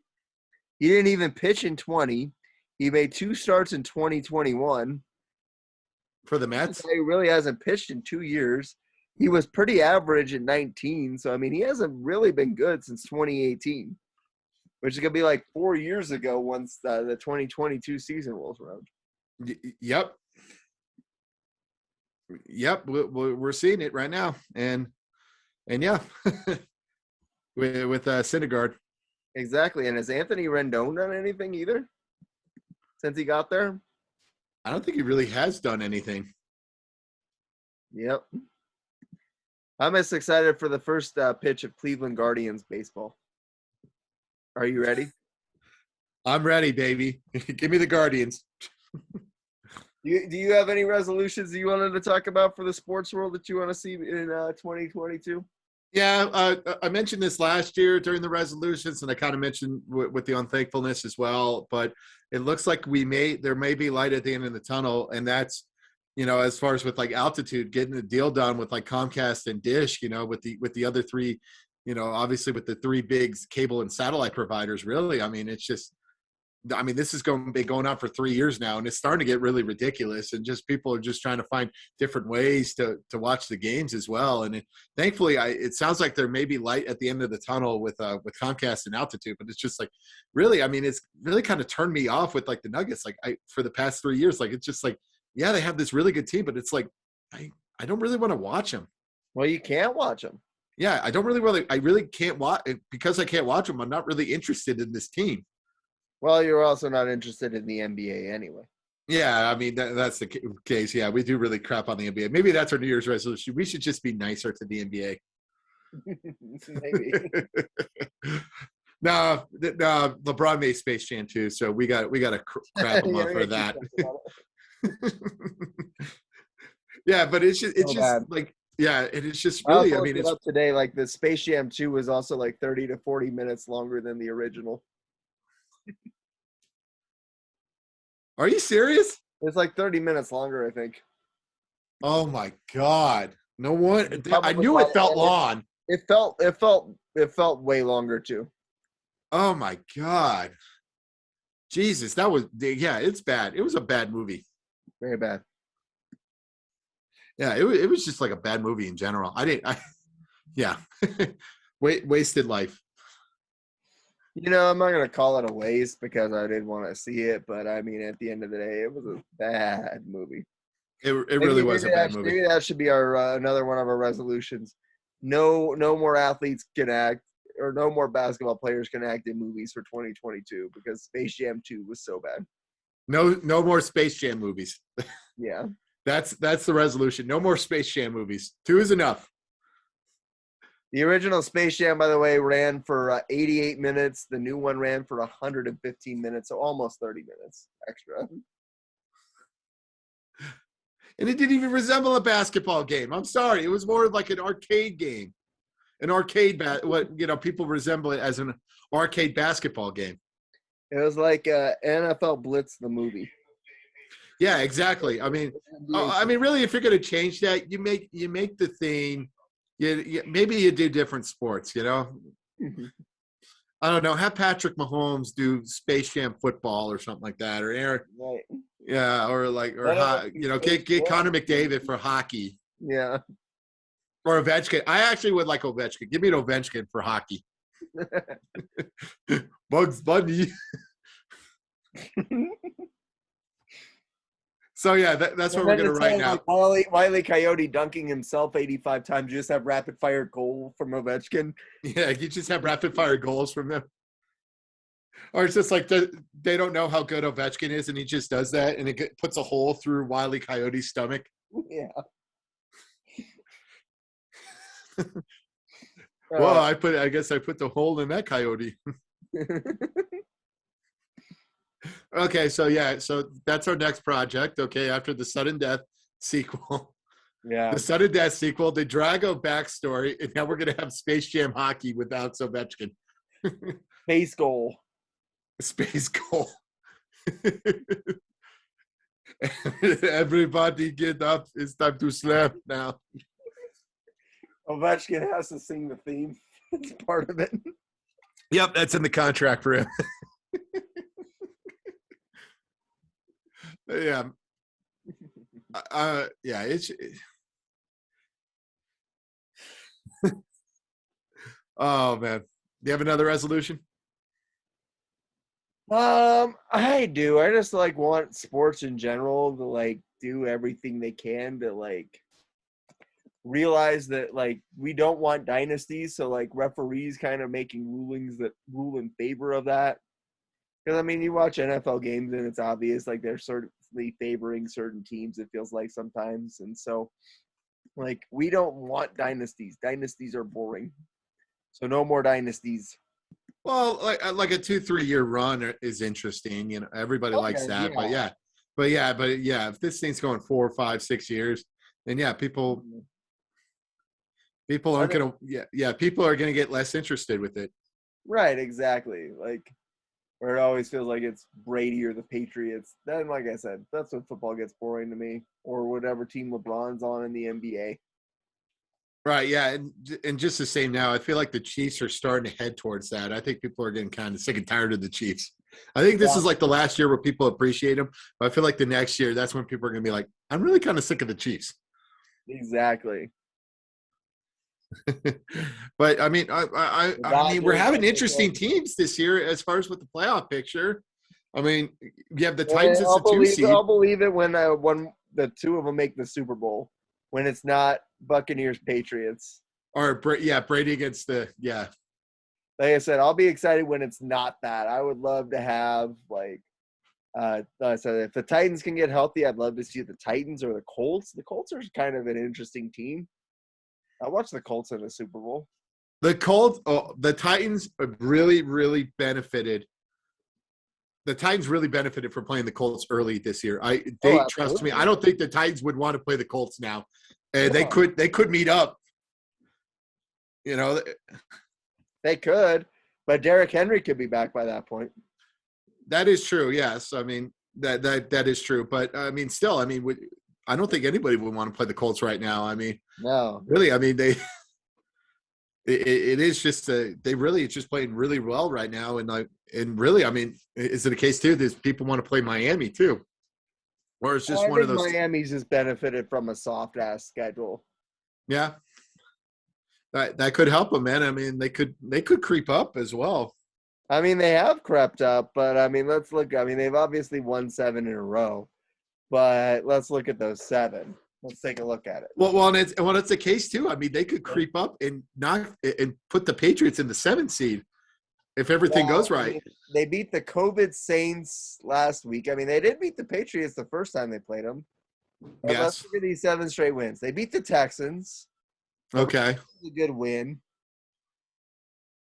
He didn't even pitch in 20. He made 2 starts in 2021. For the Mets? He really hasn't pitched in 2 years. He was pretty average in 19. So, I mean, he hasn't really been good since 2018, which is going to be like 4 years ago once the 2022 season rolls around. Yep. We're seeing it right now. And yeah, with Syndergaard. Exactly. And has Anthony Rendon done anything either since he got there? I don't think he really has done anything. Yep. I'm as excited for the first pitch of Cleveland Guardians baseball. Are you ready? I'm ready, baby. Give me the Guardians. Do you have any resolutions that you wanted to talk about for the sports world that you want to see in 2022? Yeah, I mentioned this last year during the resolutions, and I kind of mentioned with the unthankfulness as well. But it looks like there may be light at the end of the tunnel, and that's, as far as with like altitude, getting the deal done with like Comcast and Dish, with the other 3, obviously with the 3 big cable and satellite providers. Really, I mean, it's just I mean, this is going to be going on for 3 years now, and it's starting to get really ridiculous. And just people are just trying to find different ways to watch the games as well. And thankfully, it sounds like there may be light at the end of the tunnel with Comcast and Altitude. But it's just like, really, I mean, it's really kind of turned me off with like the Nuggets. Like for the past 3 years, like it's just like, yeah, they have this really good team, but it's like I don't really want to watch them. Well, you can't watch them. Yeah, I really can't watch because I can't watch them. I'm not really interested in this team. Well, you're also not interested in the NBA anyway. Yeah, I mean, that's the case. Yeah, we do really crap on the NBA. Maybe that's our New Year's resolution. We should just be nicer to the NBA. Maybe. No, LeBron made Space Jam too, so we got to crap him up for that. Yeah, but it's just like, yeah, and it's just really, I mean, it's up today. Like the Space Jam 2 was also like 30 to 40 minutes longer than the original. Are you serious? It's like 30 minutes longer, I think. Oh my God. No one, I knew it felt long. It felt way longer too. Oh my God. Jesus, it's bad. It was a bad movie. Very bad. Yeah, it was just like a bad movie in general. Yeah. Wasted life. You know, I'm not going to call it a waste because I did want to see it, but I mean, at the end of the day, it was a bad movie. It really was a bad movie. Maybe that should be our another one of our resolutions. No more athletes can act, or no more basketball players can act in movies for 2022 because Space Jam 2 was so bad. No more Space Jam movies. Yeah. That's the resolution. No more Space Jam movies. 2 is enough. The original Space Jam, by the way, ran for 88 minutes. The new one ran for 115 minutes, so almost 30 minutes extra. And it didn't even resemble a basketball game. I'm sorry. It was more like an arcade game. An arcade, people resemble it as an arcade basketball game. It was like NFL Blitz, the movie. Yeah, exactly. I mean, really, if you're going to change that, you make the thing. Maybe you do different sports, you know? Mm-hmm. I don't know. Have Patrick Mahomes do Space Jam football or something like that, or Aaron. Right. Yeah, get Connor McDavid for hockey. Yeah. Or Ovechkin. I actually would like Ovechkin. Give me an Ovechkin for hockey. Bugs Bunny. So yeah, that's what we're gonna write now. Like Wile E. Coyote dunking himself 85 times. You just have rapid fire goal from Ovechkin. Yeah, you just have rapid fire goals from him. Or it's just like they don't know how good Ovechkin is, and he just does that, and it puts a hole through Wile E. Coyote's stomach. Yeah. Well, I guess I put the hole in that coyote. Okay, so that's our next project. Okay, after the sudden death sequel. Yeah. The sudden death sequel, the Drago backstory, and now we're gonna have Space Jam hockey without Ovechkin. Space goal. Space goal. Everybody get up. It's time to sleep now. Ovechkin has to sing the theme. It's part of it. Yep, that's in the contract for him. Yeah. Yeah, oh man. Do you have another resolution? I do. I just want sports in general to do everything they can to realize that we don't want dynasties, so referees kind of making rulings that rule in favor of that. Because I mean, you watch NFL games and it's obvious they're certainly favoring certain teams, it feels like sometimes. And so we don't want dynasties. Dynasties are boring. So no more dynasties. Well, like a 2-3 year run is interesting. You know, everybody likes that. Yeah. But yeah, if this thing's going 4, 5, 6 years, then yeah, people aren't gonna people are gonna get less interested with it. Right, exactly. Where it always feels like it's Brady or the Patriots. Then, like I said, that's when football gets boring to me, or whatever team LeBron's on in the NBA. Right, yeah, and just the same now, I feel like the Chiefs are starting to head towards that. I think people are getting kind of sick and tired of the Chiefs. I think this Yeah, is like the last year where people appreciate him. But I feel like the next year, that's when people are going to be like, I'm really kind of sick of the Chiefs. exactly. But I mean, The I mean, we're Dodgers, having I think, interesting teams this year as far as with the playoff picture. I mean, you have the eh, Titans as the two seed, I'll believe it when the two of them make the Super Bowl. When it's not Buccaneers Patriots. or yeah, Brady against the Like I said, I'll be excited when it's not that. I would love to have so if the Titans can get healthy, I'd love to see the Titans or the Colts. The Colts are kind of an interesting team. I watched the Colts in the Super Bowl. the Colts. Oh, the Titans really benefited. The Titans really benefited from playing the Colts early this year. Oh, They trust me. absolutely. I don't think the Titans would want to play the Colts now. And No, they could meet up. You know, they could, but Derrick Henry could be back by that point. that is true. Yes, I mean that is true. But I mean, still, I mean, I don't think anybody would want to play the Colts right now. I mean, No, really, I mean it is just they really it's just playing really well right now, and really, I mean, is it a case too? There's people want to play Miami too, or it's just I one of think those. Miami's just benefited from a soft ass schedule. Yeah, that could help them, man. I mean, they could creep up as well. I mean, they have crept up, but I mean, let's look. I mean, they've obviously won 7 in a row, but let's look at those 7. Let's take a look at it. Well, and it's the case too. I mean, they could creep up and knock and put the Patriots in the 7th seed if everything Yeah, goes I right. mean, they beat the COVID Saints last week. I mean, they did beat the Patriots the first time they played them. But let's Yes. look at these 7 straight wins. They beat the Texans. Okay. That was a good win.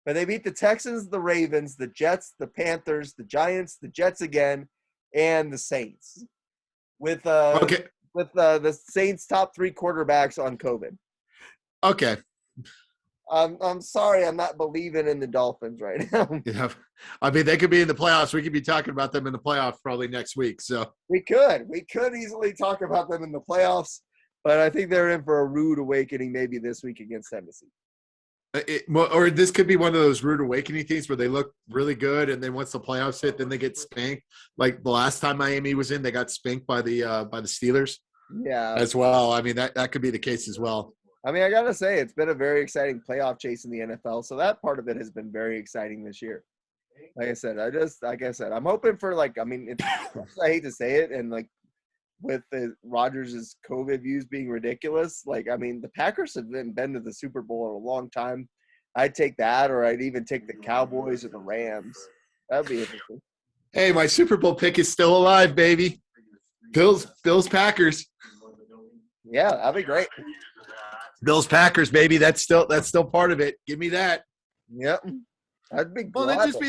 But they beat the Texans, the Ravens, the Jets, the Panthers, the Giants, the Jets again, and the Saints. With Okay. the Saints' top 3 quarterbacks on COVID. Okay. I'm sorry, I'm not believing in the Dolphins right now. Yeah. I mean, they could be in the playoffs. We could be talking about them in the playoffs probably next week. So We could easily talk about them in the playoffs, but I think they're in for a rude awakening maybe this week against Tennessee. or this could be one of those rude awakening things where they look really good, and then once the playoffs hit, then they get spanked. Like the last time Miami was in, they got spanked by the Steelers Yeah. as well. I mean, that could be the case as well. I mean, I got to say, it's been a very exciting playoff chase in the NFL. So that part of it has been very exciting this year. Like I said, I'm hoping for I hate to say it. And with the Rodgers' COVID views being ridiculous, I mean, the Packers have been to the Super Bowl in a long time. I'd take that, or I'd even take the Cowboys or the Rams. That'd be interesting. Hey, my Super Bowl pick is still alive, baby. Bills, Packers. Yeah, that'd be great. Bills, Packers, baby. That's still part of it. Give me that. Yep. I'd be Well, glad. that'd just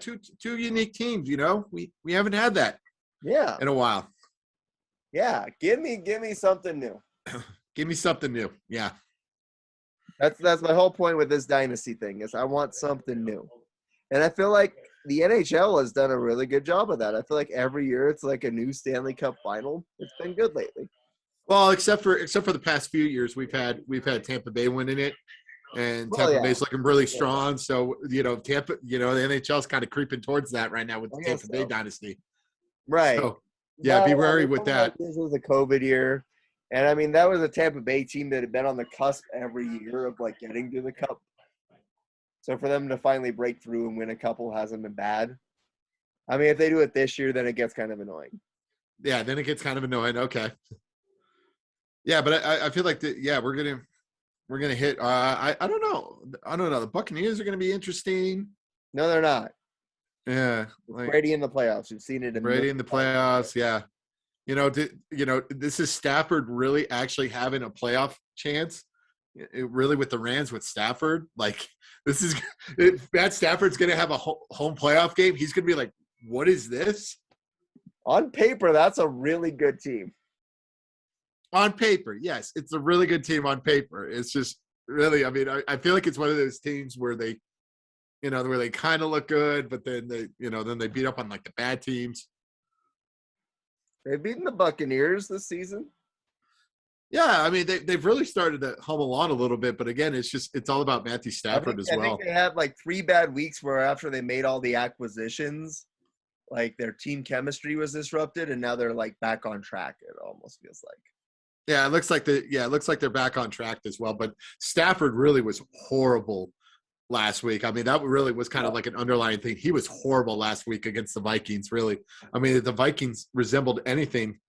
be two unique teams. You know, we haven't had that Yeah. in a while. Yeah. Give me something new. Give me something new. Yeah. That's my whole point with this dynasty thing is I want something new. And I feel like the NHL has done a really good job of that. I feel like every year it's like a new Stanley Cup final. It's been good lately. Well, except for the past few years, we've had Tampa Bay winning it, and Tampa Bay's looking really strong. So Tampa, the NHL's kind of creeping towards that right now with the Tampa Bay dynasty. Right. So, yeah, be wary with that. This was a COVID year. And I mean, that was a Tampa Bay team that had been on the cusp every year of getting to the cup. So for them to finally break through and win a couple hasn't been bad. I mean, if they do it this year, then it gets kind of annoying. Yeah, then it gets kind of annoying. Okay. Yeah, but I feel like we're gonna hit. I don't know. The Buccaneers are gonna be interesting. No, they're not. Yeah, Brady in the playoffs. We've seen it. Brady in the playoffs. Yeah, this is Stafford really actually having a playoff chance. Really with the Rams with Stafford, this is Matt Stafford's gonna have a home playoff game. He's gonna be like, what is this? On paper, that's a really good team. On paper, yes, it's a really good team on paper. It's just really, I mean, I feel like it's one of those teams where they, where they kind of look good, but then they beat up on the bad teams. They've beaten the Buccaneers this season. Yeah, I mean, they've really started to hum along a little bit, but again, it's all about Matthew Stafford as well. I think they had 3 bad weeks where after they made all the acquisitions, like their team chemistry was disrupted, and now they're like back on track. It almost feels like. Yeah, it looks like they're back on track as well. But Stafford really was horrible last week. I mean, that really was kind of like an underlying thing. He was horrible last week against the Vikings, really. I mean, if the Vikings resembled anything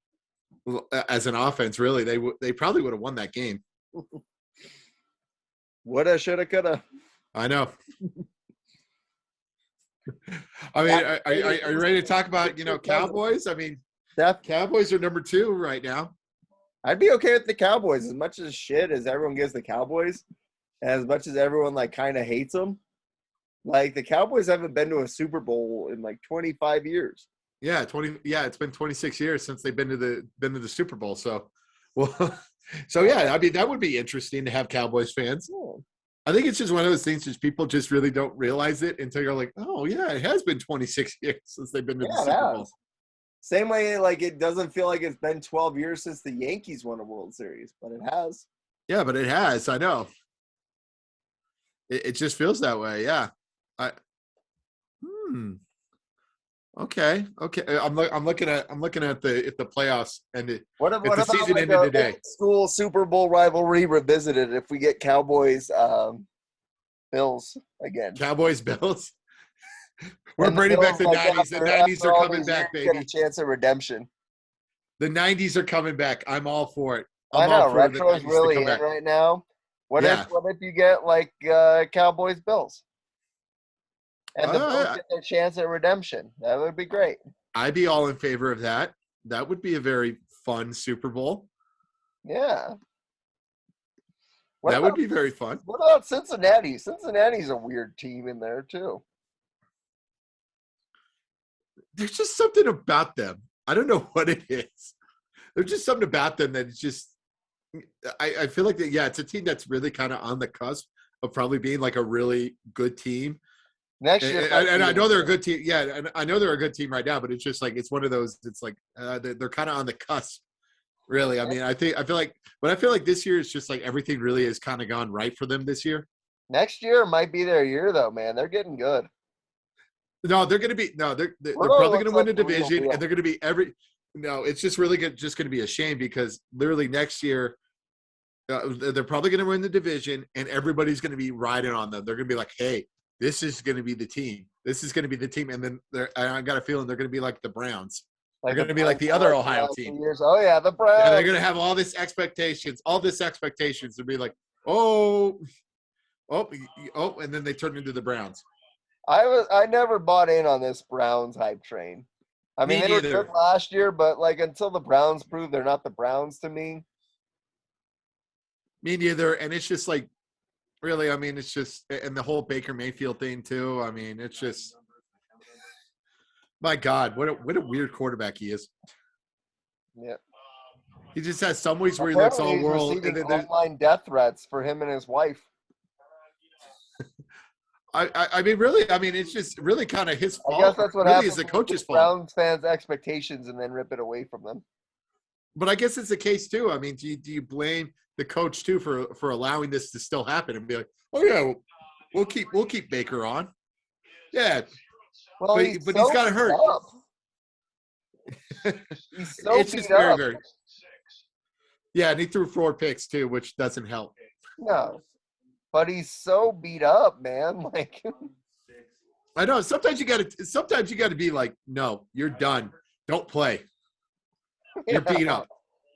as an offense, really, they probably would have won that game. Woulda, shoulda, coulda. I know. I mean, are you ready to talk about, Cowboys? I mean, Cowboys are number 2 right now. I'd be okay with the Cowboys as much as shit as everyone gives the Cowboys, and as much as everyone like kind of hates them. Like the Cowboys haven't been to a Super Bowl in like 25 years. Yeah, it's been 26 years since they've been to the Super Bowl. So, well, so yeah, I mean that would be interesting to have Cowboys fans. Cool. I think it's just one of those things that people just really don't realize it until you're like, oh yeah, it has been 26 years since they've been to the Super Bowl. Same way, like it doesn't feel like it's been 12 years since the Yankees won a World Series, but it has. Yeah, but it has. I know. It just feels that way. Yeah. Okay. I'm looking at if the playoffs ended. What if the about season like ended today? School Super Bowl rivalry revisited if we get Cowboys Bills again. Cowboys Bills. We're bringing back the 90s. The 90s are coming back, baby. Get a chance of redemption. The 90s are coming back. I'm all for it. I know retro's really in right now. What if you get like Cowboys Bills? And the Bills get their chance at redemption. That would be great. I'd be all in favor of that. That would be a very fun Super Bowl. Yeah. That would be very fun. What about Cincinnati? Cincinnati's a weird team in there, too. There's just something about them. I don't know what it is. There's just something about them that it's just – I feel like, it's a team that's really kind of on the cusp of probably being like a really good team. Next year, and I know they're a good team. Yeah, and I know they're a good team right now, but it's just like it's one of those. It's like they're kind of on the cusp, really. I mean, I feel like this year is just like everything really has kind of gone right for them this year. Next year might be their year, though, man. They're getting good. No, they're going to be. No, they're probably going to win the division, and they're going to be every. No, it's just really good. Just going to be a shame because literally next year, they're probably going to win the division, and everybody's going to be riding on them. They're going to be like, hey. This is going to be the team. This is going to be the team. And then I got a feeling they're going to be like the Browns. They're going to be like the other Ohio team. Oh, yeah, the Browns. Yeah, they're going to have all this expectations to be like, oh, and then they turn into the Browns. I never bought in on this Browns hype train. I mean, they were good last year, but like until the Browns prove they're not the Browns to me. Me neither. And it's just like, really, I mean, it's just – and the whole Baker Mayfield thing too. I mean, it's just – my God, what a weird quarterback he is. Yeah. He just has some weeks where he looks all world. And then online death threats for him and his wife. I mean, really, I mean, it's just really kind of his fault. I guess that's what really happens. Is the coach's fault. Browns fans' expectations and then rip it away from them. But I guess it's the case too. I mean, do you blame the coach too for allowing this to still happen and be like, oh yeah, we'll keep Baker on. Yeah, well, but he's got to hurt. He's so it's just very. Yeah, and he threw 4 picks too, which doesn't help. No, but he's so beat up, man. Like, I know. Sometimes you got to be like, no, you're done. Don't play. You're beat up.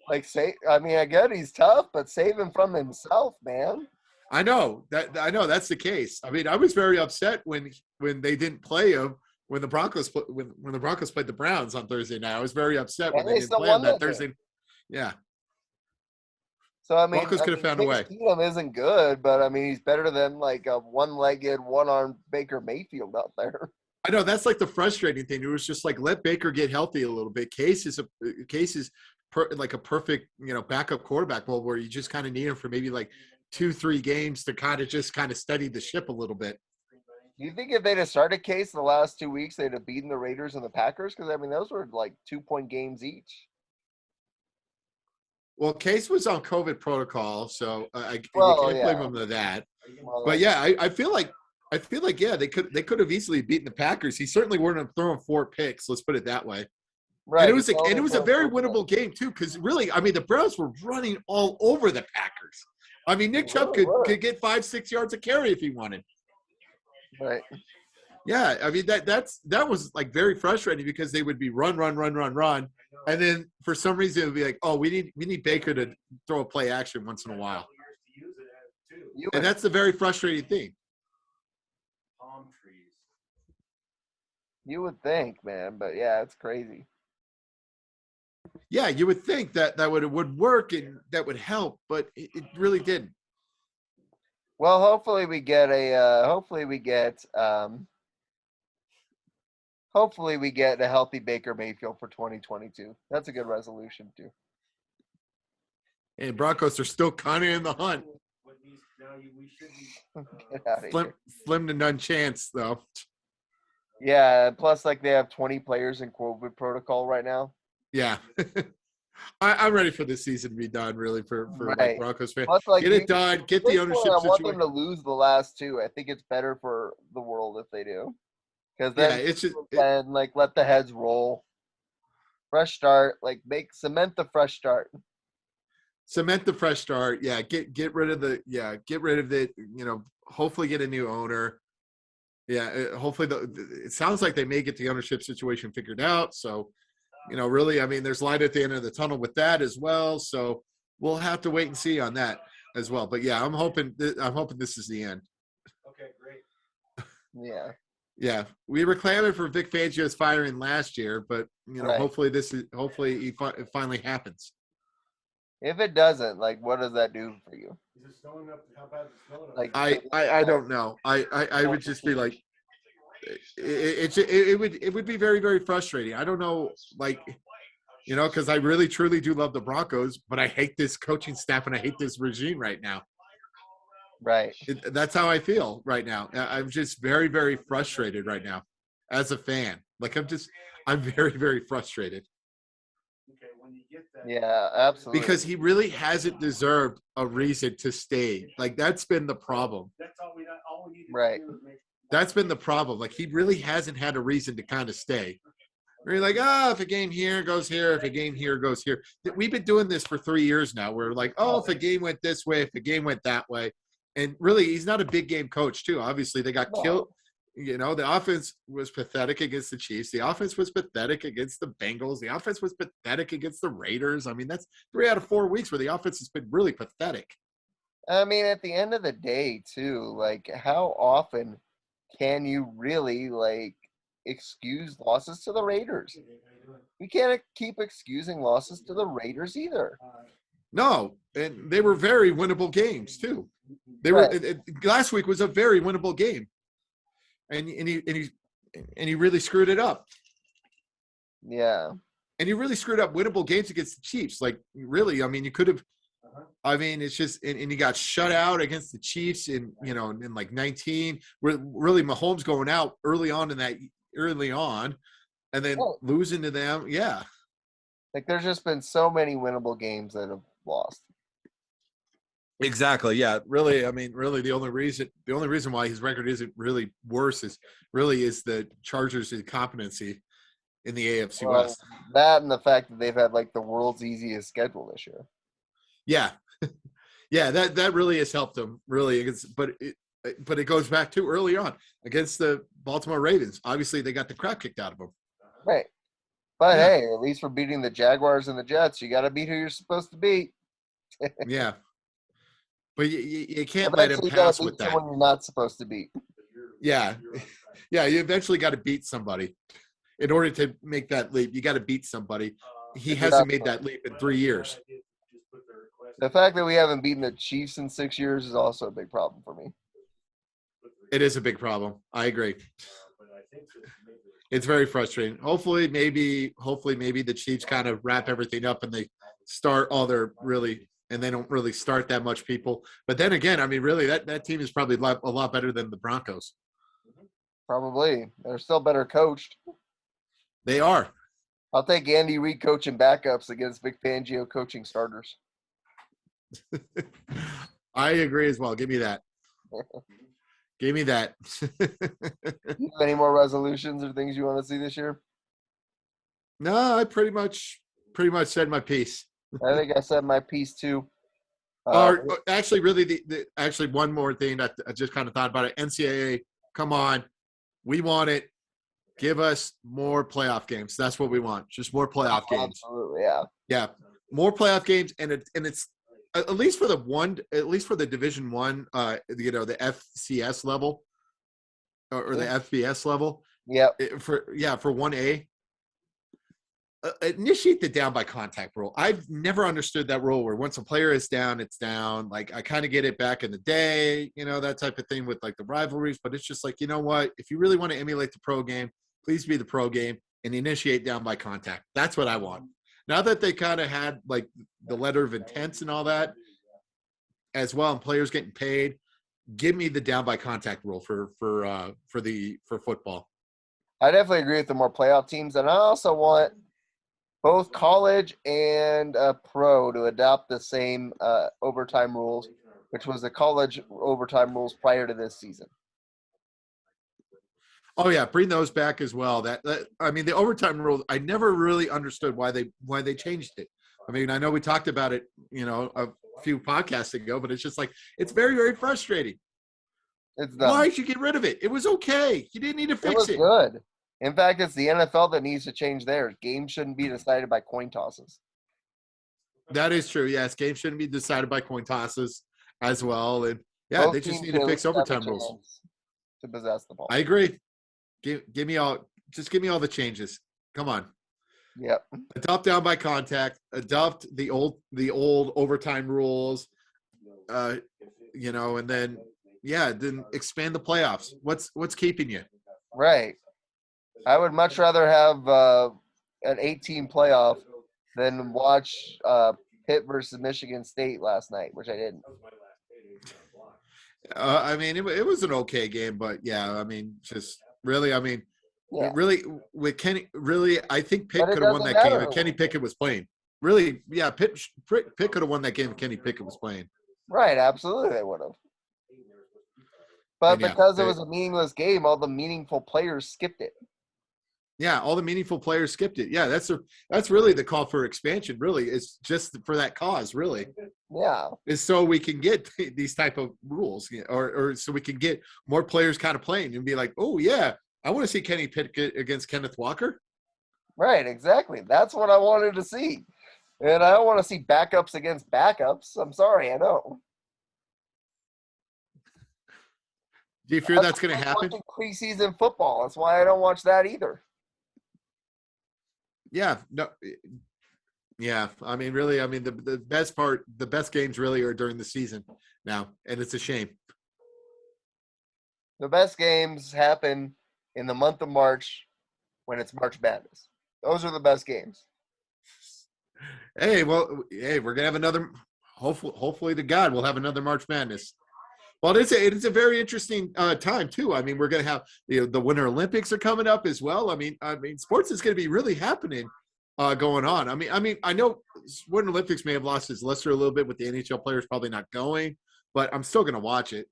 Like, I get he's tough, but save him from himself, man. I know that's the case. I mean, I was very upset when they didn't play him when the Broncos when the Broncos played the Browns on Thursday night. I was very upset when they didn't play him that Thursday. Yeah. So I mean, Broncos could have found a way. Keenum isn't good, but I mean, he's better than like a one-legged, one-armed Baker Mayfield out there. I know that's like the frustrating thing. It was just like let Baker get healthy a little bit. Case is like a perfect, backup quarterback role where you just kind of need him for maybe like 2-3 games to kind of steady the ship a little bit. Do you think if they'd have started Case the last 2 weeks, they'd have beaten the Raiders and the Packers? Because I mean, those were like 2-point games each. Well, Case was on COVID protocol, so you can't blame him for that. But yeah, I feel like I feel like they could have easily beaten the Packers. He certainly wouldn't have thrown 4 picks. Let's put it that way. And Right. He only it was a thrown very 4 picks. winnable game too, because really, I mean, the Browns were running all over the Packers. I mean, Nick Chubb Really were. could get 5-6 yards of carry if he wanted. Right. Yeah, I mean that was like very frustrating because they would be run, and then for some reason it would be like, oh, we need Baker to throw a play action once in a while, and that's the very frustrating thing. You would think, man, but yeah, it's crazy. Yeah, you would think that would work and that would help, but it really didn't. Well, hopefully we get a healthy Baker Mayfield for 2022. That's a good resolution too. And Broncos are still kind of in the hunt. Get out of here. Slim to none chance, though. Yeah, plus like they have 20 players in COVID protocol right now. Yeah. I'm ready for this season to be done, really, for Right. like Broncos fans. Plus, like, Get it done. Get the ownership I want situation. them to lose the last 2. I think it's better for the world if they do. Because then, It's just let the heads roll. Fresh start, cement the fresh start. cement the fresh start. Yeah, get rid of it. Hopefully get a new owner. Yeah, hopefully it sounds like they may get the ownership situation figured out. So, really, I mean, there's light at the end of the tunnel with that as well. So we'll have to wait and see on that as well. But yeah, I'm hoping this is the end. Okay, great. Yeah. Yeah, we were clamoring for Vic Fangio's firing last year, but Right. hopefully it finally happens. If it doesn't, what does that do for you? Is it snowing up? How bad is it snowing up? I don't know. I would just be like, it would be very, very frustrating. I don't know, because I really truly do love the Broncos, but I hate this coaching staff and I hate this regime right now. Right. That's how I feel right now. I'm just very, very frustrated right now as a fan. I'm very, very frustrated. Okay, when you get that. Yeah, absolutely. Because he really hasn't deserved a reason to stay. That's been the problem. That's all we need. Right. That's been the problem. He really hasn't had a reason to kind of stay. We're like, if a game here goes here, if a game here goes here. We've been doing this for 3 years now. We're like, if a game went this way, if a game went that way. And really, he's not a big game coach, too. Obviously, they got killed. The offense was pathetic against the Chiefs. The offense was pathetic against the Bengals. The offense was pathetic against the Raiders. I mean, that's 3 out of 4 weeks where the offense has been really pathetic. I mean, at the end of the day, too, how often can you really, excuse losses to the Raiders? We can't keep excusing losses to the Raiders either. No, and they were very winnable games, too. They Right. were. Last week was a very winnable game. And he really screwed it up. Yeah. And he really screwed up winnable games against the Chiefs. Really, I mean, you could have. I mean, it's just, and he got shut out against the Chiefs in 19. Really, Mahomes going out early on, and then losing to them. Yeah. There's just been so many winnable games that have lost. Exactly. Yeah. Really. I mean, really, the only reason why his record isn't really worse is the Chargers' incompetency in the AFC West. That and the fact that they've had the world's easiest schedule this year. Yeah. Yeah. That really has helped them. Really, but it goes back to early on against the Baltimore Ravens. Obviously, they got the crap kicked out of them. Right. But hey, at least for beating the Jaguars and the Jets, you got to beat who you're supposed to beat. Yeah. But you can't let him pass with that. Someone you're not supposed to beat. Yeah. Yeah, you eventually got to beat somebody. In order to make that leap, you got to beat somebody. He hasn't made that leap in 3 years. The fact that we haven't beaten the Chiefs in 6 years is also a big problem for me. It is a big problem. I agree. It's very frustrating. Hopefully, maybe the Chiefs kind of wrap everything up and they start and they don't really start that much people. But then again, I mean, really, that team is probably a lot better than the Broncos. Probably. They're still better coached. They are. I'll take Andy Reid coaching backups against Vic Fangio coaching starters. I agree as well. Give me that. Give me that. You have any more resolutions or things you want to see this year? No, I pretty much said my piece. I think I said my piece too. Or actually, really, actually one more thing that I just kind of thought about it. NCAA, come on, we want it. Give us more playoff games. That's what we want. Just more playoff games. Absolutely, yeah. Yeah, more playoff games, and it's at least for the Division One, the FCS level or the FBS level. Yep. For 1A. Initiate the down by contact rule. I've never understood that rule where once a player is down, it's down. Like I kind of get it back in the day, that type of thing with like the rivalries, but it's just like, you know what? If you really want to emulate the pro game, please be the pro game and initiate down by contact. That's what I want. Now that they kind of had like the letter of intents and all that as well, and players getting paid, give me the down by contact rule for football. I definitely agree with the more playoff teams, and I also want both college and pro to adopt the same overtime rules, which was the college overtime rules prior to this season. Oh yeah, bring those back as well. I mean, the overtime rules, I never really understood why they changed it. I mean, I know we talked about it, a few podcasts ago, but it's just like it's very, very frustrating. It's done. Why did you get rid of it? It was okay. You didn't need to fix it. It was good. In fact, it's the NFL that needs to change theirs. Games shouldn't be decided by coin tosses. That is true. Yes, games shouldn't be decided by coin tosses as well. And yeah, they just need to fix overtime rules to possess the ball. I agree. Give me all the changes. Come on. Yep. Adopt down by contact. Adopt the old overtime rules. And then then expand the playoffs. What's keeping you? Right. I would much rather have an 18 playoff than watch Pitt versus Michigan State last night, which I didn't. I mean, it was an okay game, but yeah, I mean, just really, really with Kenny, really, I think Pitt could have won that game if Kenny Pickett was playing. Really, yeah, Pitt could have won that game if Kenny Pickett was playing. Right, absolutely, they would have. But because it was a meaningless game, all the meaningful players skipped it. Yeah, all the meaningful players skipped it. Yeah, that's really the call for expansion. Really, it's just for that cause. Really, yeah, is so we can get these type of rules, or so we can get more players kind of playing and be like, oh yeah, I want to see Kenny Pickett against Kenneth Walker. Right, exactly. That's what I wanted to see, and I don't want to see backups against backups. I'm sorry, I know. Do you fear that's going to happen? Watching preseason football. That's why I don't watch that either. Yeah, no, yeah. I mean, really, the best games really are during the season now, and it's a shame. The best games happen in the month of March when it's March Madness. Those are the best games. Hey, we're gonna have another. Hopefully, to God, we'll have another March Madness. Well, it's a very interesting time too. I mean, we're going to have the Winter Olympics are coming up as well. I mean, sports is going to be really happening going on. I know Winter Olympics may have lost its luster a little bit with the NHL players probably not going, but I'm still going to watch it.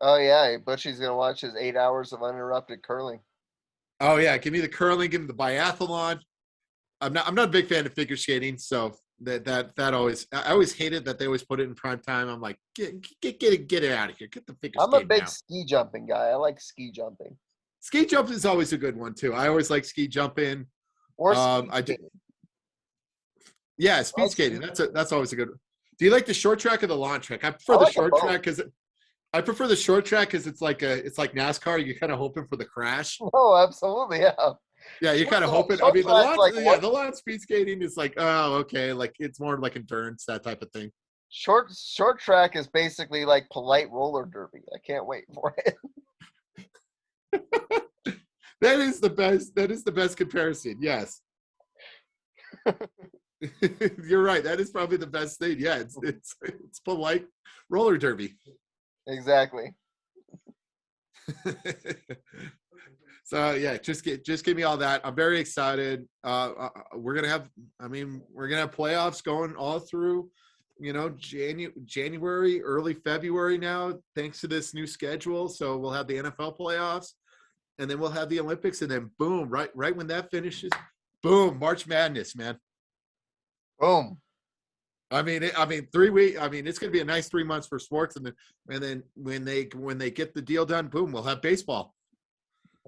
Oh yeah, Bushy's going to watch his 8 hours of uninterrupted curling. Oh yeah, give me the curling, give me the biathlon. I'm not a big fan of figure skating, so. That always I always hated that they always put it in prime time. I'm like, get it out of here. Get the figure skating. I'm a big out. Ski jumping guy. I like ski jumping. Ski jump is always a good one too. I always like ski jumping. Or skating. Yeah, speed skating. That's always a good one. Do you like the short track or the long track? I prefer the short track because it's like NASCAR. You're kind of hoping for the crash. Oh, absolutely, yeah. Yeah, you're kind of hoping. I mean, the lawn speed skating is like, oh, okay, like it's more like endurance, that type of thing. Short track is basically like polite roller derby. I can't wait for it. That is the best. That is the best comparison. Yes, you're right. That is probably the best thing. Yeah, it's polite roller derby. Exactly. So yeah, just give me all that. I'm very excited. We're gonna have playoffs going all through January, early February now, thanks to this new schedule. So we'll have the NFL playoffs, and then we'll have the Olympics, and then boom, right when that finishes, boom, March Madness, man. Boom. I mean, 3 weeks. I mean, it's going to be a nice 3 months for sports, and then when they get the deal done, boom, we'll have baseball.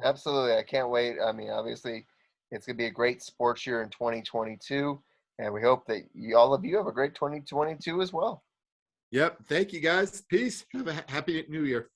Absolutely. I can't wait. I mean, obviously, it's going to be a great sports year in 2022, and we hope that all of you have a great 2022 as well. Yep. Thank you, guys. Peace. Have a happy New Year.